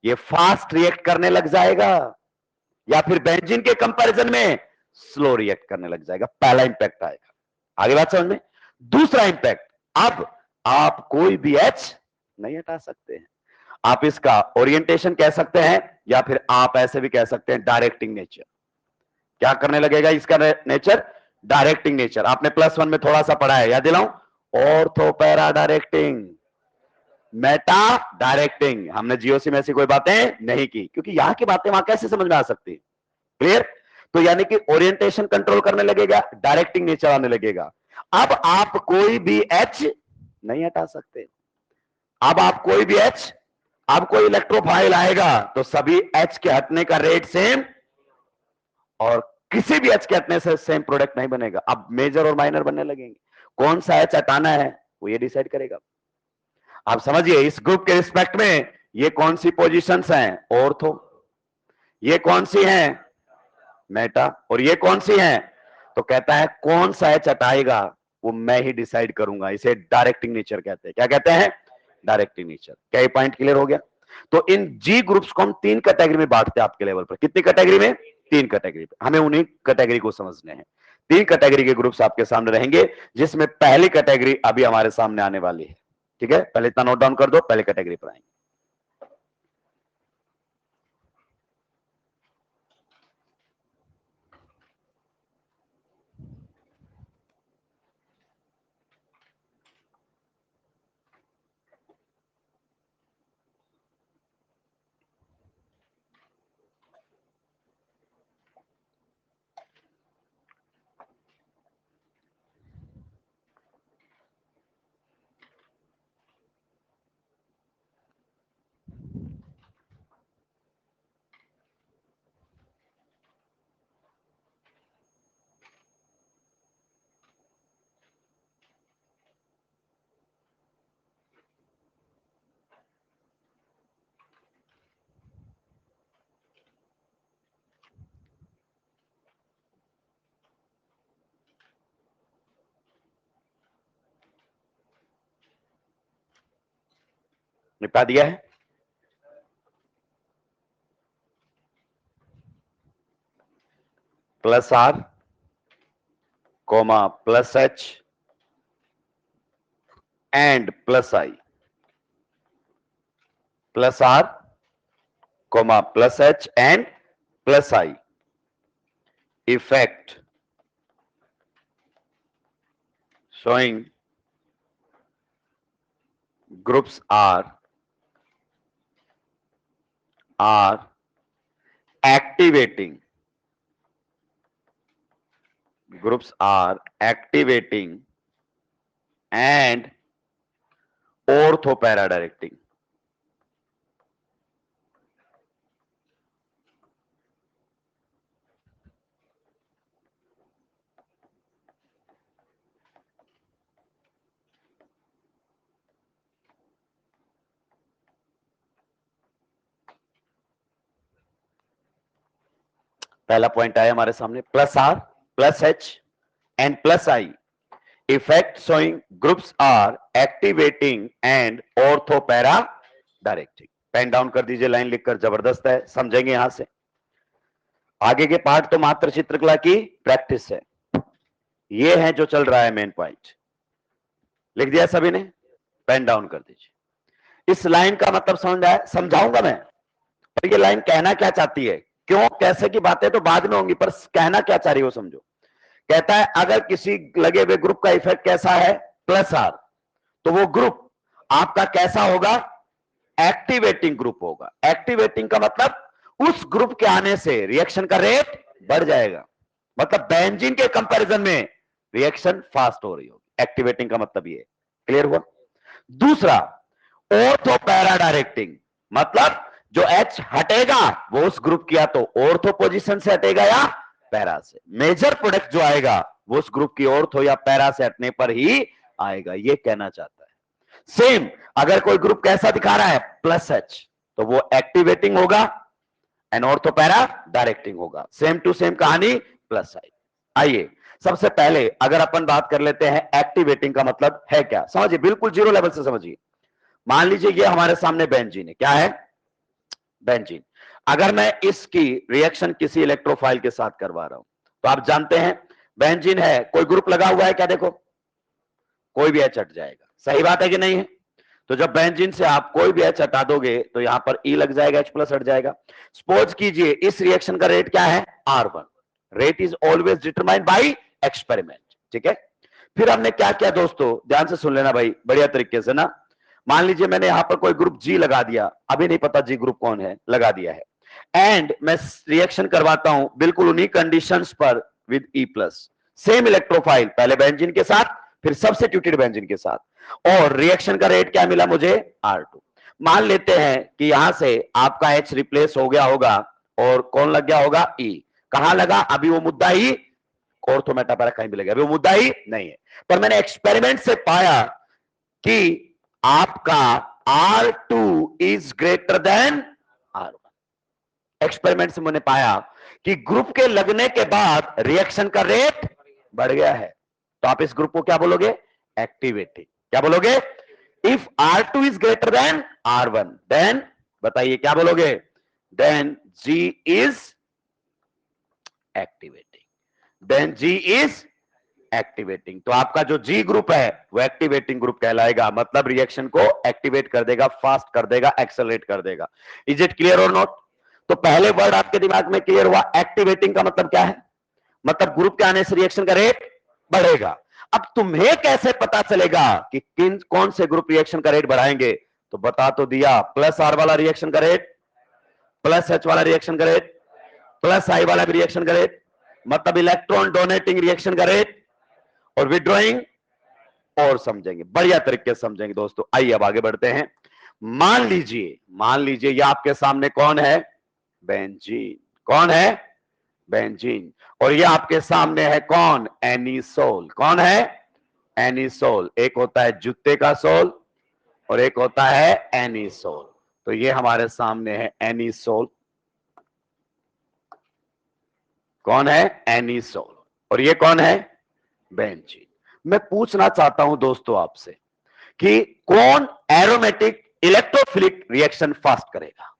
ये फास्ट रिएक्ट करने लग जाएगा या फिर बेंजीन के कंपैरिजन में स्लो रिएक्ट करने लग जाएगा। पहला इंपैक्ट आएगा, आगे बात समझ में। दूसरा इंपैक्ट, अब आप कोई भी H नहीं हटा सकते हैं। आप इसका ओरिएंटेशन कह सकते हैं या फिर आप ऐसे भी कह सकते हैं डायरेक्टिंग नेचर। क्या करने लगेगा इसका नेचर? Directing nature. आपने +1 में थोड़ा सा पढ़ा है, याद दिलाऊं? Ortho para directing, meta directing. हमने जीओसी में ऐसी कोई बातें नहीं की, क्योंकि यहां की बातें वहां कैसे समझ में आ सकती है? क्लियर? तो यानी कि ओरिएंटेशन कंट्रोल करने लगेगा, डायरेक्टिंग नेचर आने लगेगा। अब आप कोई भी H नहीं हटा सकते। अब आप कोई भी H, अब कोई इलेक्ट्रोफाइल आएगा तो सभी H के हटने का रेट सेम, और किसी भी एच के हटने से सेम प्रोडक्ट नहीं बनेगा। अब मेजर और माइनर बनने लगेंगे, कौन सा एच हटाना है वो ये डिसाइड करेगा। आप समझिए इस ग्रुप के रिस्पेक्ट में ये कौन सी पोजीशंस हैं, ऑर्थो, ये कौन सी हैं, मेटा, और ये कौन सी हैं। तो कहता है कौन सा एच हटाएगा वो मैं ही डिसाइड करूंगा। इसे डायरेक्टिंग नेचर कहते हैं। क्या कहते हैं, डायरेक्टिंग नेचर। क्या ये पॉइंट क्लियर हो गया। तो इन जी ग्रुप्स को हम 3 कैटेगरी में बांटते हैं आपके लेवल पर। कितनी कैटेगरी में, 3 कैटेगरी पे। हमें उन्हीं कैटेगरी को समझने हैं। 3 कैटेगरी के ग्रुप्स आपके सामने रहेंगे, जिसमें पहली कैटेगरी अभी हमारे सामने आने वाली है। ठीक है, पहले इतना नोट डाउन कर दो, पहले कैटेगरी पर आएंगे। निपटा दिया है। Plus R comma plus H and plus I, plus R comma plus H and plus I, effect showing groups are activating, groups are activating and orthopara directing। पहला पॉइंट आया हमारे सामने, plus R plus H and plus I, effect showing groups are activating and ortho para directing. Pen down कर दीजिए, line लिखकर, जबरदस्त है, समझेंगे यहां से। आगे के पार्ट तो मात्र चित्रकला की प्रैक्टिस है। ये है जो चल रहा है मेन पॉइंट। लिख दिया सभी ने, पेन डाउन कर दीजिए। इस लाइन का मतलब समझ आया, समझाऊंगा मैं, पर ये लाइन कहना क्या चाहती है, क्यों कैसे की बातें तो बाद में होंगी, पर कहना क्या चाह रही हो समझो। कहता है अगर किसी लगे हुए ग्रुप का इफेक्ट कैसा है, प्लस आर, तो वो ग्रुप आपका कैसा होगा, एक्टिवेटिंग ग्रुप होगा। एक्टिवेटिंग का मतलब उस ग्रुप के आने से रिएक्शन का रेट बढ़ जाएगा, मतलब बेंजीन के कंपैरिजन में रिएक्शन फास्ट हो रही होगी। एक्टिवेटिंग का मतलब ये, क्लियर हुआ। दूसरा, ऑर्थोपैरा डायरेक्टिंग, मतलब जो एच हटेगा वो उस ग्रुप की या तो ऑर्थो पोजीशन से हटेगा या पैरा से। मेजर प्रोडक्ट जो आएगा वो उस ग्रुप की ऑर्थो या पैरा से हटने पर ही आएगा, ये कहना चाहता है। सेम अगर कोई ग्रुप कैसा दिखा रहा है, प्लस एच, तो वो एक्टिवेटिंग होगा एंड ऑर्थोपैरा डायरेक्टिंग होगा। सेम टू सेम कहानी, प्लस आई। आइए सबसे पहले अगर अपन बात कर लेते हैं एक्टिवेटिंग का मतलब है क्या, समझिए, बिल्कुल जीरो लेवल से समझिए। मान लीजिए ये हमारे सामने बेंजीन है, क्या है, बेंजीन। अगर मैं इसकी रिएक्शन किसी इलेक्ट्रोफाइल के साथ करवा रहा हूं, तो आप जानते हैं बेंजीन है, कोई ग्रुप लगा हुआ है क्या, देखो कोई भी एच हट जाएगा, सही बात है कि नहीं है। तो जब बेंजीन से आप कोई भी एच हटा दोगे तो यहां पर ई लग जाएगा, एच प्लस हट जाएगा। सपोज कीजिए इस रिएक्शन का रेट क्या है, R1। Rate is always determined by experiment, ठीक है। फिर हमने क्या किया दोस्तों, ध्यान से सुन लेना भाई, बढ़िया तरीके से ना। मान लीजिए मैंने यहां पर कोई ग्रुप जी लगा दिया, अभी नहीं पता जी ग्रुप कौन है, लगा दिया है, एंड मैं रिएक्शन करवाता हूं बिल्कुल उन्हीं कंडीशंस पर with E plus, same electrophile, पहले बेंजीन के साथ फिर सब्स्टिट्यूटेड बेंजीन के साथ, और रिएक्शन का रेट क्या मिला मुझे, R2। मान लेते हैं कि यहां से आपका H रिप्लेस हो गया होगा और कौन लग गया होगा, E। कहां लगा? अभी वो मुद्दा ही ऑर्थो मेटापेरा कहीं भी लगे, अभी वो मुद्दा ही नहीं है। पर मैंने एक्सपेरिमेंट से पाया कि आपका R2 is greater than R1। Experiment से मैंने पाया कि ग्रुप के लगने के बाद रिएक्शन का रेट बढ़ गया है। तो आप इस ग्रुप को क्या बोलोगे? एक्टिवेटिंग। क्या बोलोगे? If R2 is greater than R1 then बताइए क्या बोलोगे? Then G is activating. Then G is activating. तो आपका जो G ग्रुप है वो एक्टिवेटिंग ग्रुप कहलाएगा, मतलब रिएक्शन को एक्टिवेट कर देगा, फास्ट कर देगा, एक्सेलरेट कर देगा। इज इट क्लियर और नॉट? तो पहले वर्ड आपके दिमाग में क्लियर हुआ। एक्टिवेटिंग का मतलब क्या है? मतलब ग्रुप के आने से रिएक्शन का रेट बढ़ेगा। अब तुम्हें कैसे पता चलेगा कि कौन से ग्रुप रिएक्शन का रेट बढ़ाएंगे? तो बता तो दिया, प्लस आर वाला रिएक्शन का रेट, प्लस एच वाला रिएक्शन का रेट, प्लस आई वाला रिएक्शन का रेट, मतलब इलेक्ट्रॉन डोनेटिंग रिएक्शन का रेट, और विड्रॉइंग और समझेंगे, बढ़िया तरीके से समझेंगे दोस्तों। आइए अब आगे बढ़ते हैं। मान लीजिए ये आपके सामने कौन है? बेंजीन। कौन है? बेंजीन। और ये आपके सामने है कौन? एनिसोल। कौन है? एनिसोल। एक होता है जूते का सोल और एक होता है एनिसोल। तो ये हमारे सामने है एनिसोल। कौन है? एनिसोल। और ये कौन है? बेंजीन। मैं पूछना चाहता हूं दोस्तों आपसे कि कौन एरोमेटिक इलेक्ट्रोफिलिक रिएक्शन फास्ट करेगा?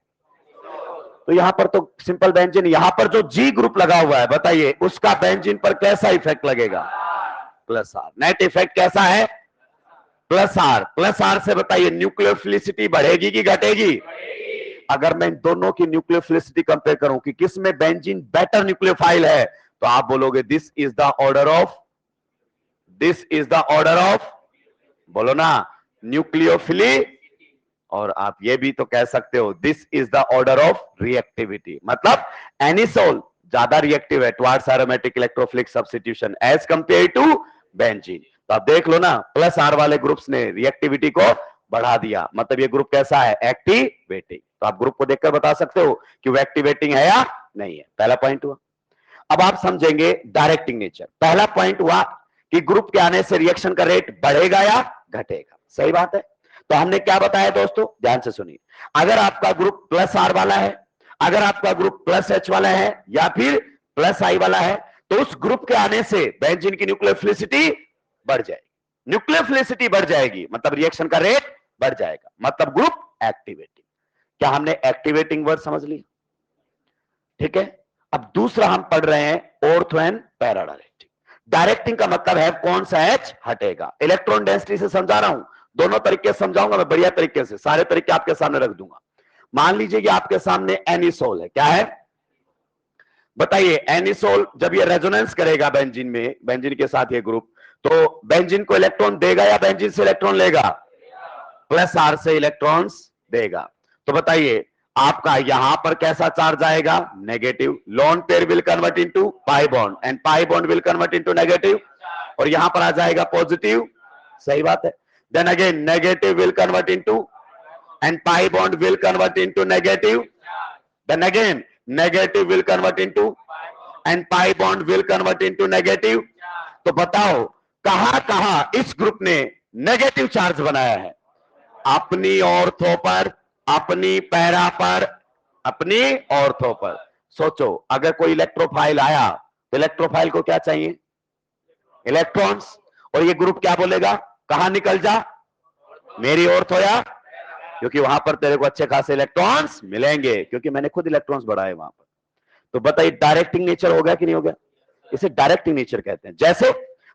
तो यहां पर तो सिंपल बेंजीन, यहां पर जो जी ग्रुप लगा हुआ है बताइए उसका बेंजीन पर कैसा इफेक्ट लगेगा? Plus are. नेट इफेक्ट कैसा है? Plus R. प्लस आर से बताइए न्यूक्लियोफिलिसिटी बढ़ेगी कि घटेगी? अगर मैं इन दोनों की न्यूक्लियोफिलिसिटी कंपेयर करूं कि किसमें बेंजीन बेटर न्यूक्लियोफाइल है, तो आप बोलोगे this is the order of, this is the order of, बोलो ना, न्यूक्लियोफिली। और आप ये भी तो कह सकते हो this is the order of reactivity, मतलब एनिसोल ज्यादा रिएक्टिव है towards aromatic electrophilic substitution as compare to benzene. तो आप देख लो ना, प्लस आर वाले ग्रुप्स ने रिएक्टिविटी को बढ़ा दिया, मतलब ये ग्रुप कैसा है? एक्टिवेटिंग। तो आप ग्रुप को देखकर बता सकते हो कि वो एक्टिवेटिंग है या नहीं है। पहला पॉइंट हुआ। अब आप समझेंगे डायरेक्टिंग नेचर। पहला पॉइंट हुआ कि ग्रुप के आने से रिएक्शन का रेट बढ़ेगा या घटेगा। सही बात है। तो हमने क्या बताया दोस्तों, ध्यान से सुनिए। अगर आपका ग्रुप प्लस आर वाला है, अगर आपका ग्रुप प्लस एच वाला है या फिर प्लस आई वाला है, तो उस ग्रुप के आने से बेंजीन की न्यूक्लियोफिलिसिटी बढ़ जाएगी। न्यूक्लियोफिलिसिटी बढ़ जाएगी मतलब रिएक्शन का रेट बढ़ जाएगा, मतलब ग्रुप एक्टिवेटिंग। क्या हमने एक्टिवेटिंग वर्ड समझ लिया? ठीक है। अब दूसरा हम पढ़ रहे हैं ortho and para directing. Directing का मतलब है कौन सा एच हटेगा। इलेक्ट्रॉन डेंसिटी से समझा रहा हूं, दोनों तरीके समझाऊंगा मैं बढ़िया तरीके से, सारे तरीके आपके सामने रख दूंगा। मान लीजिए कि आपके सामने एनिसोल है। क्या है? बताइए। एनिसोल जब ये रेजोनेंस करेगा बेंजीन में, बेंजीन के साथ ये ग्रुप, तो बेंजीन को इलेक्ट्रॉन देगा या बेंजीन से इलेक्ट्रॉन लेगा? प्लस आर से इलेक्ट्रॉन्स देगा। तो बताइए आपका यहां पर कैसा चार्ज आएगा? Negative. Lone pair will convert into pi bond and pi bond will convert into negative, और यहां पर आ जाएगा पॉजिटिव। सही बात है। Then again negative will convert into and pi bond will convert into negative, then again negative will convert into and pi bond will convert into negative. तो बताओ कहां कहां इस ग्रुप ने नेगेटिव चार्ज बनाया है? अपनी ऑर्थो पर, अपनी पैरा पर, अपनी ऑर्थो पर। सोचो अगर कोई इलेक्ट्रोफाइल आया तो इलेक्ट्रोफाइल को क्या चाहिए? इलेक्ट्रॉन्स। और ये ग्रुप क्या बोलेगा? कहां निकल जा, मेरी ऑर्थो या, क्योंकि वहां पर तेरे को अच्छे खासे इलेक्ट्रॉन्स मिलेंगे, क्योंकि मैंने खुद इलेक्ट्रॉन्स बढ़ाए वहां पर। तो बताइए डायरेक्टिंग नेचर हो गया कि नहीं हो गया? इसे डायरेक्टिंग नेचर कहते हैं। जैसे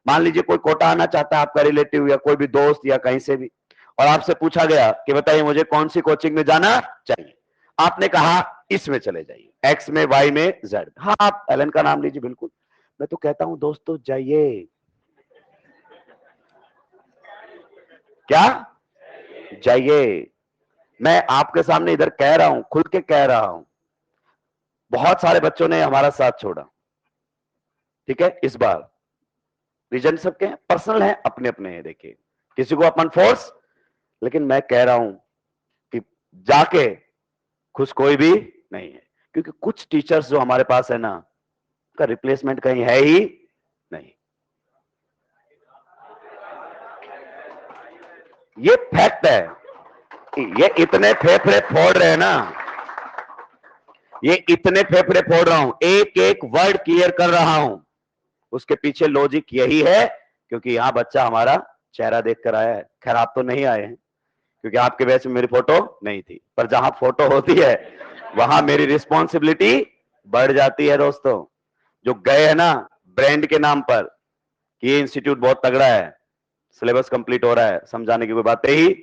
मान लीजिए कोई कोटा आना चाहता है, आपका रिलेटिव या कोई भी दोस्त या कहीं से भी, और आपसे पूछा गया कि बताइए मुझे कौन सी कोचिंग में जाना चाहिए। आपने कहा इसमें चले जाइए, एक्स में, वाई में, जेड। हाँ आप एलन का नाम लीजिए। बिल्कुल। मैं तो कहता हूं दोस्तों जाइए। क्या? जाइए। मैं आपके सामने इधर कह रहा हूं, खुल के कह रहा हूं। बहुत सारे बच्चों ने हमारा साथ छोड़ा, ठीक है। इस बार रीजन सबके हैं, पर्सनल है, अपने अपने हैं। देखिए किसी को अपन फोर्स, लेकिन मैं कह रहा हूं कि जाके खुश कोई भी नहीं है, क्योंकि कुछ टीचर्स जो हमारे पास है ना, का रिप्लेसमेंट कहीं है ही नहीं। ये फैक्ट है। ये इतने फेफड़े फोड़ रहे हैं ना, ये इतने फेफड़े फोड़ रहा हूं, एक एक वर्ड क्लियर कर रहा हूं, उसके पीछे लॉजिक यही है क्योंकि यहां बच्चा हमारा चेहरा देखकर आया है। खैर आप तो नहीं आए हैं क्योंकि आपके बैच में मेरी फोटो नहीं थी, पर जहां फोटो होती है वहां मेरी रिस्पॉन्सिबिलिटी बढ़ जाती है। दोस्तों जो गए हैं ना ब्रांड के नाम पर कि ये इंस्टीट्यूट बहुत तगड़ा है, सिलेबस कंप्लीट हो रहा है, समझाने की कोई बातें ही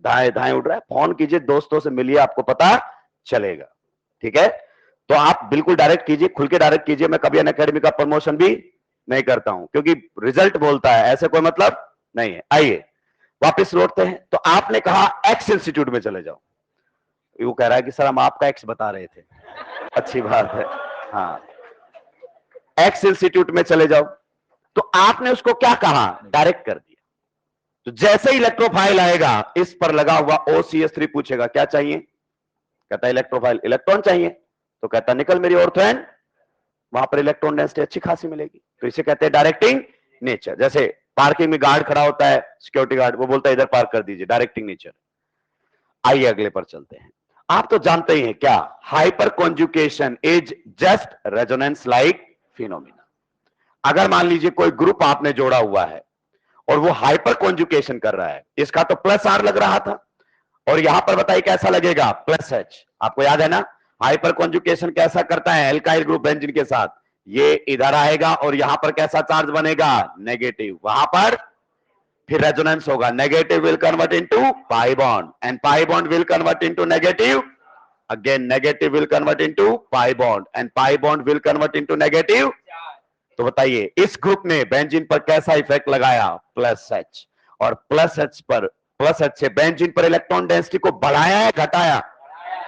धाए धाए उड़ रहा है, फोन कीजिए, दोस्तों से मिलिए, आपको पता चलेगा। ठीक है, तो आप बिल्कुल डायरेक्ट कीजिए, खुल के डायरेक्ट कीजिए। मैं कभी अनअकैडमी का प्रमोशन भी नहीं करता हूं क्योंकि रिजल्ट बोलता है, ऐसे कोई मतलब नहीं है। आइए वापस लौटते हैं। तो आपने कहा एक्स इंस्टीट्यूट में चले जाओ, वो कह रहा है कि सर हम आपका एक्स बता रहे थे। अच्छी बात है, हाँ एक्स इंस्टीट्यूट में चले जाओ। तो आपने उसको क्या कहा, डायरेक्ट कर दिया। तो जैसे ही इलेक्ट्रोफाइल आएगा, इस पर लगा हुआ OCH3 पूछेगा क्या चाहिए, कहता है इलेक्ट्रोफाइल, इलेक्ट्रॉन चाहिए, तो कहता निकल मेरी ऑर्थोएन, वहां पर इलेक्ट्रॉन डेंसिटी अच्छी खासी मिलेगी। तो इसे कहते हैं डायरेक्टिंग नेचर। जैसे पार्किंग में गार्ड खड़ा होता है, सिक्योरिटी गार्ड, वो बोलता है इधर पार्क कर दीजिए, डायरेक्टिंग नेचर। आइए अगले पर चलते हैं। आप तो जानते ही हैं क्या, hyper conjugation is just resonance like phenomena. अगर मान लीजिए कोई ग्रुप आपने जोड़ा हुआ है और वो हाइपर कॉन्जुकेशन कर रहा है, इसका तो प्लस आर लग रहा था, और यहां पर बताइए कैसा लगेगा, प्लस एच। आपको याद है ना हाइपर कॉन्जुकेशन कैसा करता है एल्काइल ग्रुप बेंजीन के साथ, ये इधर आएगा और यहां पर कैसा चार्ज बनेगा, नेगेटिव। वहां पर फिर रेजोनेंस होगा, negative will convert into pi bond and pi bond will convert into negative, again negative will convert into pi bond and pi bond will convert into negative. तो बताइए इस ग्रुप ने benzene पर कैसा इफेक्ट लगाया, plus H. और plus H पर, plus H से बेंजीन पर इलेक्ट्रॉन डेंसिटी को बढ़ाया है घटाया,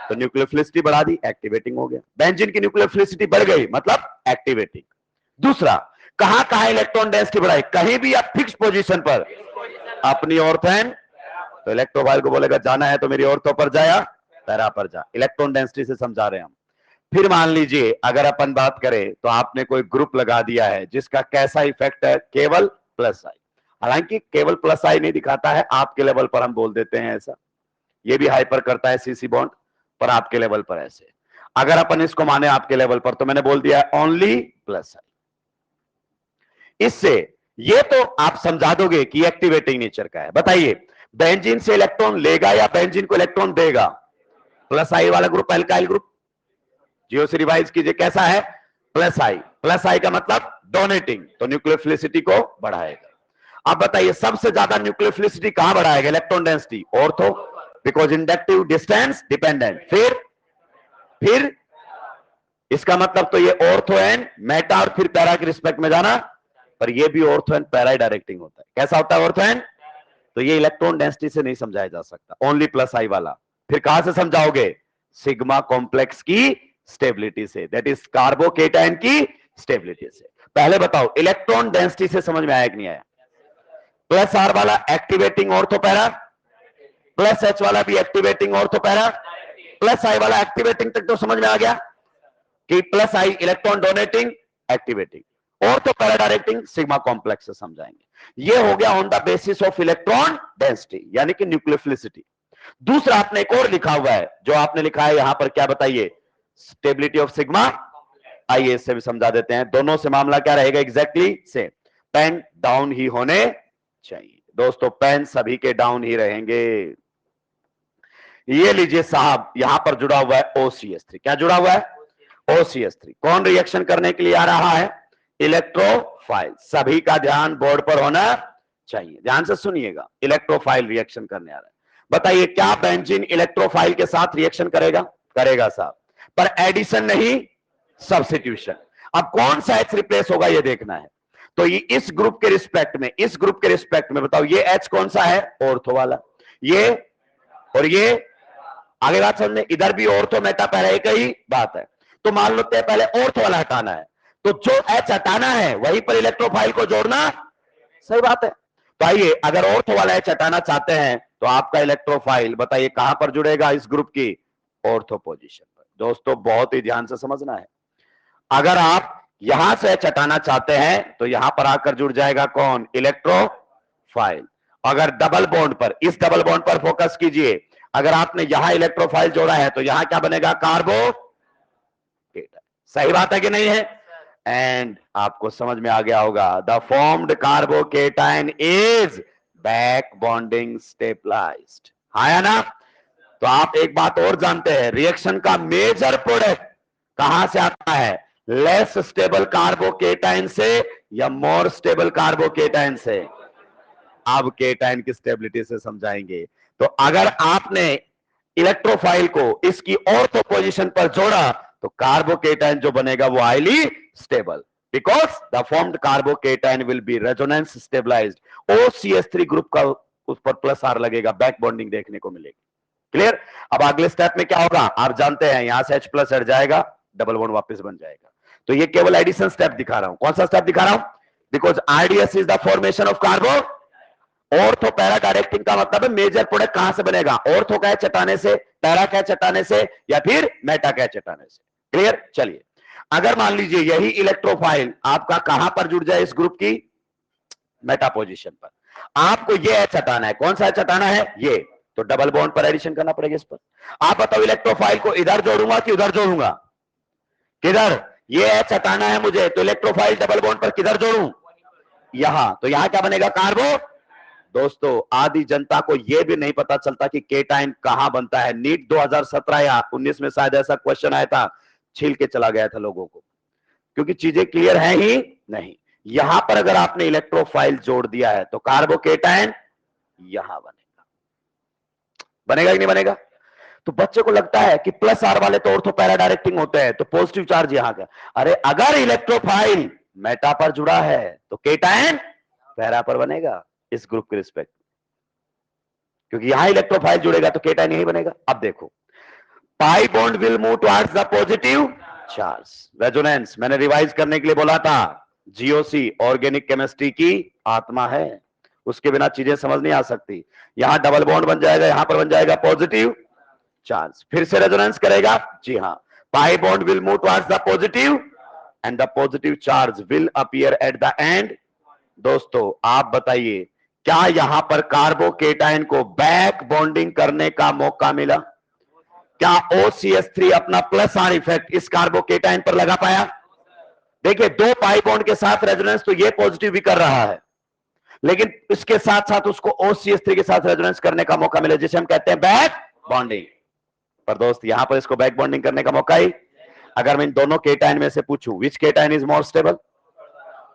तो न्यूक्लियोफिलिसिटी बढ़ा दी, एक्टिवेटिंग हो गया। बेंजीन की न्यूक्लियोफिलिसिटी बढ़ गई मतलब एक्टिवेटिंग। दूसरा, कहां कहां इलेक्ट्रॉन डेंसिटी बढ़ाई, कहीं भी आप फिक्स पोजीशन पर अपनी ऑर्थोन, तो इलेक्ट्रोफाइल को बोलेगा जाना है तो मेरी ऑर्थो पर जाया, पैरा पर जा। इलेक्ट्रॉन डेंसिटी से समझा रहे हैं हम। फिर मान लीजिए अगर अपन बात करें तो आपने कोई ग्रुप लगा दिया है जिसका कैसा इफेक्ट है, केवल प्लस आई। हालांकि केवल प्लस आई नहीं दिखाता है, आपके लेवल पर हम बोल देते हैं ऐसा, ये भी हाइपर करता है सीसी बॉन्ड, पर आपके लेवल पर ऐसे। अगर अपन इसको माने आपके लेवल पर तो मैंने बोल दिया ओनली प्लस आई। इससे ये तो आप समझा दोगे कि एक्टिवेटिंग नेचर का है। बताइए बेंजीन से इलेक्ट्रॉन लेगा या बेंजीन को इलेक्ट्रॉन देगा, प्लस आई वाला ग्रुप एल्काइल ग्रुप, जियो से रिवाइज कीजिए कैसा है, प्लस आई। प्लस आई का मतलब डोनेटिंग, तो न्यूक्लियोफिलिसिटी को बढ़ाएगा। अब बताइए सबसे ज्यादा न्यूक्लियोफिलिसिटी कहां बढ़ाएगा, electron density, ortho, because inductive distance dependent. फिर इसका मतलब तो ये ऑर्थो एंड मेटा और फिर पैरा के रिस्पेक्ट में जाना, पर ये भी ऑर्थो एंड पैरा डायरेक्टिंग होता है। कैसा होता है ऑर्थो एंड, तो ये इलेक्ट्रॉन डेंसिटी से नहीं समझाया जा सकता, ओनली प्लस आई वाला। फिर कहां से समझाओगे, सिग्मा कॉम्प्लेक्स की स्टेबिलिटी से, दैट इज कार्बोकेटाइन की स्टेबिलिटी से। पहले बताओ इलेक्ट्रॉन डेंसिटी से समझ में आया कि नहीं आया, प्लस आर वाला activating ortho para, plus H वाला भी activating ortho para, plus I वाला एक्टिवेटिंग तक तो समझ में आ गया कि plus I electron donating activating, ortho para directing sigma complex से समझाएंगे। ये हो गया on the basis of electron density यानी कि न्यूक्लियोफिलिसिटी। दूसरा आपने एक और लिखा हुआ है, जो आपने लिखा है यहां पर, क्या बताइए, स्टेबिलिटी ऑफ सिग्मा। आइए इससे भी समझा देते हैं, दोनों से मामला क्या रहेगा एग्जैक्टली सेम, पेन डाउन ही होने चाहिए। दोस्तों पेन सभी के डाउन ही रहेंगे। ये लीजिए साहब, यहां पर जुड़ा हुआ है OCH3, क्या जुड़ा हुआ है, OCH3। कौन रिएक्शन करने के लिए आ रहा है, इलेक्ट्रोफाइल। सभी का ध्यान बोर्ड पर होना चाहिए, ध्यान से सुनिएगा, इलेक्ट्रोफाइल रिएक्शन करने आ रहा है। बताइए क्या बेंजीन इलेक्ट्रोफाइल के साथ रिएक्शन करेगा, करेगा साहब, पर एडिशन नहीं सब्स्टिट्यूशन। अब कौन सा H रिप्लेस होगा ये देखना है। तो ये इस ग्रुप के रिस्पेक्ट में, इस ग्रुप के रिस्पेक्ट में बताओ ये H कौन सा है, ऑर्थो वाला, ये और ये। आगे बात समझने, इधर भी ऑर्थो मेटा पैरा एक ही बात है। तो मान लो पहले ऑर्थो वाला हटाना है, तो जो H हटाना है वहीं पर इलेक्ट्रोफाइल को जोड़ना, सही बात है। तो आइए अगर ऑर्थो वाला H हटाना चाहते हैं तो आपका इलेक्ट्रोफाइल बताइए कहां पर जुड़ेगा, इस ग्रुप की ऑर्थो पोजीशन पर। दोस्तों बहुत ही ध्यान से समझना है, अगर आप यहां से H हटाना चाहते हैं तो यहां पर आकर जुड़ जाएगा कौन, इलेक्ट्रोफाइल। अगर डबल बॉन्ड पर, इस डबल बॉन्ड पर फोकस कीजिए, अगर आपने यहां इलेक्ट्रोफाइल जोड़ा है तो यहां क्या बनेगा, कार्बोकेटाइन। सही बात है कि नहीं है? एंड आपको समझ में आ गया होगा, the formed carbocation is back bonding stabilized. हाँ या ना? तो आप एक बात और जानते हैं, रिएक्शन का मेजर प्रोडक्ट कहां से आता है, लेस स्टेबल कार्बोकेटाइन से या मोर स्टेबल कार्बोकेटाइन से? अब केटाइन की स्टेबिलिटी से समझाएंगे। तो अगर आपने इलेक्ट्रोफाइल को इसकी ऑर्थो पोजीशन पर जोड़ा तो कार्बोकेटाइन जो बनेगा वो highly stable, because the formed carbocation will be resonance stabilized. OCH3 group का उस पर प्लस आर लगेगा, बैक बॉन्डिंग देखने को मिलेगी। क्लियर? अब अगले स्टेप में क्या होगा आप जानते हैं, यहां से H प्लस हट जाएगा, डबल बॉन्ड वापस बन जाएगा। तो ये केवल एडिशन स्टेप दिखा रहा हूं। कौन सा स्टेप दिखा रहा हूं? Because RDS is the formation of कार्बो। Ortho para directing का मतलब है मेजर प्रोडक्ट कहां से बनेगा, ऑर्थो का चटाने से, पैरा का चटाने से, या फिर मेटा का चटाने से। क्लियर? चलिए, अगर मान लीजिए यही इलेक्ट्रोफाइल आपका कहां पर जुड़ जाए, इस ग्रुप की मेटा पोजीशन पर, आपको ये एच हटाना है। कौन सा एच हटाना है? ये। तो डबल बॉन्ड पर एडिशन करना पड़ेगा इस पर। आप बताओ, इलेक्ट्रोफाइल को इधर जोड़ूंगा कि उधर जोड़ूंगा? किधर? ये एच हटाना है मुझे, तो इलेक्ट्रोफाइल डबल बॉन्ड पर किधर जोड़ूं? यहां। तो यहां क्या बनेगा, कार्बो। दोस्तों, आधी जनता को यह भी नहीं पता चलता कि केटाइन कहां बनता है। नीट 2017 या 19 में शायद ऐसा क्वेश्चन आया था, छील के चला गया था लोगों को, क्योंकि चीजें क्लियर है ही नहीं। यहां पर अगर आपने इलेक्ट्रोफाइल जोड़ दिया है तो कार्बोकेटाइन यहां बनेगा। बनेगा कि नहीं बनेगा? तो बच्चे को लगता है कि प्लस आर वाले तो ऑर्थो पैरा डायरेक्टिंग होते हैं, तो पॉजिटिव चार्ज यहां का। अरे अगर इलेक्ट्रोफाइल मेटा पर जुड़ा है तो केटाइन पैरा पर बनेगा, इस ग्रुप के रिस्पेक्ट, क्योंकि यहां इलेक्ट्रोफाइल जुड़ेगा तो केटाइन यही बनेगा। अब देखो, पाई bond will move towards the positive charge. Resonance मैंने रिवाइज करने के लिए बोला था, GOC ऑर्गेनिक केमिस्ट्री की आत्मा है, उसके बिना चीजें समझ नहीं आ सकती। यहां डबल बॉन्ड बन जाएगा, यहां पर बन जाएगा पॉजिटिव चार्ज, फिर से रेजोनेंस करेगा। जी हां, पाई bond will move towards the positive and the positive charge will appear at the end. दोस्तों आप बताइए, क्या यहां पर कार्बोकेटाइन को बैक बॉन्डिंग करने का मौका मिला? क्या OCH3 अपना प्लस आर इफेक्ट इस कार्बोकेटाइन पर लगा पाया? देखिए, दो पाई बॉन्ड के साथ रेजोनेंस तो ये पॉजिटिव भी कर रहा है, लेकिन इसके साथ साथ उसको OCH3 के साथ रेजोनेंस करने का मौका मिला, जिसे हम कहते हैं बैक बॉन्डिंग। पर दोस्त यहां पर इसको बैक बॉन्डिंग करने का मौका ही, अगर मैं इन दोनों केटाइन में से पूछूं which cation is more stable,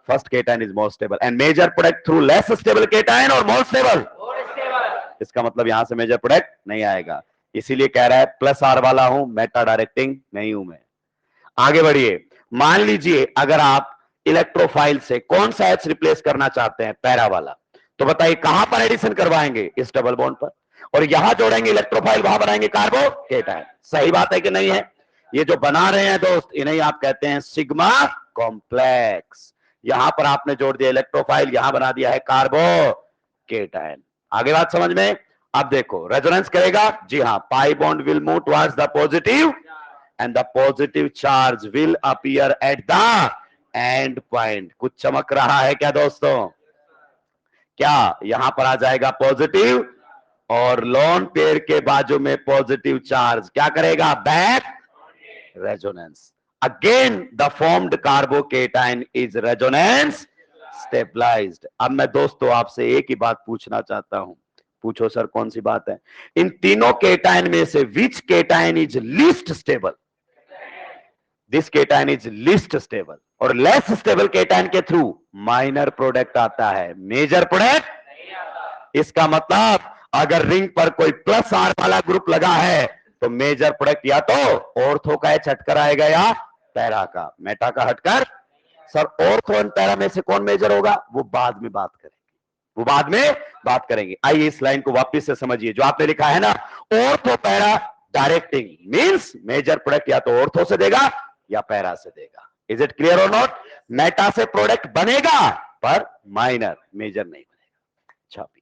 first cation is more stable and major product through less stable cation और मोर स्टेबल। इसका मतलब यहां से मेजर प्रोडक्ट नहीं आएगा, इसीलिए कह रहा है प्लस आर वाला हूं, मेटा डायरेक्टिंग नहीं हूं मैं। आगे बढ़िए, मान लीजिए अगर आप इलेक्ट्रोफाइल से कौन सा एच रिप्लेस करना चाहते हैं, पैरा वाला, तो बताइए कहां पर एडिशन करवाएंगे, इस डबल बॉन्ड पर, और यहां जोड़ेंगे इलेक्ट्रोफाइल, वहां बनाएंगे कार्बोकेटाइन। सही बात है कि नहीं है? ये जो बना रहे हैं दोस्त, इन्हें आप कहते हैं सिग्मा कॉम्प्लेक्स। यहां पर आपने जोड़ दिया इलेक्ट्रोफाइल, यहां बना दिया है कार्बोकेटाइन। आगे बात समझ में? अब देखो, रेजोनेंस करेगा। जी हां, पाई bond will move towards the positive and the positive charge will appear at the end point। कुछ चमक रहा है क्या दोस्तों? क्या यहां पर आ जाएगा पॉजिटिव, और लोन पेयर के बाजू में पॉजिटिव चार्ज क्या करेगा, back resonance. Again the formed carbocation is resonance stabilized. अब मैं दोस्तों आपसे एक ही बात पूछना चाहता हूं, पूछो सर कौन सी बात है? इन तीनों केटाइन में से which cation is least stable? This cation is least stable, और लेस स्टेबल केटाइन के थ्रू माइनर प्रोडक्ट आता है, मेजर प्रोडक्ट। इसका मतलब अगर रिंग पर कोई प्लस आर वाला ग्रुप लगा है तो मेजर प्रोडक्ट या तो ऑर्थो का एच हटकर आएगा या पैरा का, मेटा का हटकर। सर ऑर्थो एंड पैरा में से कौन मेजर होगा, वो बाद में बात करेंगे, वो बाद में बात करेंगे। आइए इस लाइन को वापस से समझिए, जो आपने लिखा है ना, ortho para directing means major product या तो ऑर्थो से देगा या पैरा से देगा। इज इट क्लियर और नॉट? मेटा से प्रोडक्ट बनेगा पर माइनर, मेजर नहीं बनेगा। छापी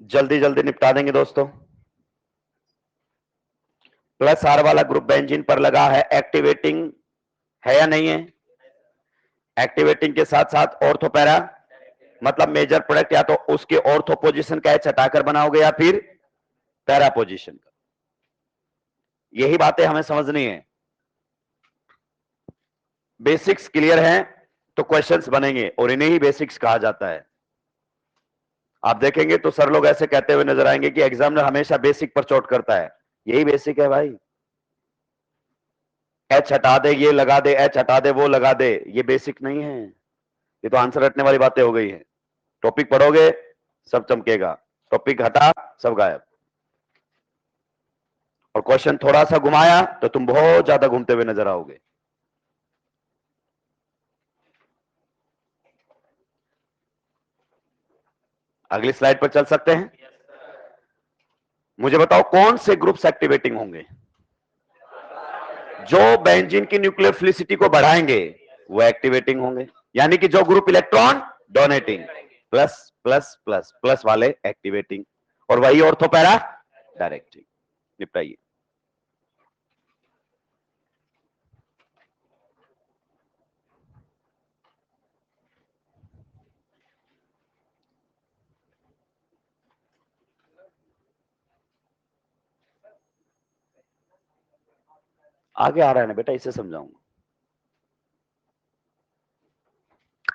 जल्दी जल्दी निपटा देंगे दोस्तों। प्लस आर वाला ग्रुप बेंजीन पर लगा है, एक्टिवेटिंग है या नहीं है? एक्टिवेटिंग के साथ साथ ऑर्थो पैरा, मतलब मेजर प्रोडक्ट या तो उसके ऑर्थो पोजीशन का एच हटाकर बनाओगे या फिर पैरा पोजीशन का। यही बातें हमें समझनी है। बेसिक्स क्लियर हैं तो क्वेश्चंस बनेंगे, और इन्हें ही बेसिक्स कहा जाता है। आप देखेंगे तो सर लोग ऐसे कहते हुए नजर आएंगे कि एग्जामिनर हमेशा बेसिक पर चोट करता है। यही बेसिक है भाई। एच हटा दे, ये लगा दे, एच हटा दे, वो लगा दे, ये बेसिक नहीं है। ये तो आंसर रटने वाली बातें हो गई है। टॉपिक पढ़ोगे सब चमकेगा, टॉपिक हटा सब गायब। और क्वेश्चन थोड़ा सा घुमाया तो तुम बहुत ज्यादा घूमते हुए नजर आओगे। अगली स्लाइड पर चल सकते हैं। मुझे बताओ कौन से ग्रुप्स एक्टिवेटिंग होंगे? जो बेंजीन की न्यूक्लियोफिलिसिटी को बढ़ाएंगे वो एक्टिवेटिंग होंगे, यानी कि जो group electron donating, plus plus plus plus वाले एक्टिवेटिंग, और वही ऑर्थोपैरा डायरेक्टिंग। निपटाइए। आगे आ रहा है ना बेटा, इसे समझाऊंगा।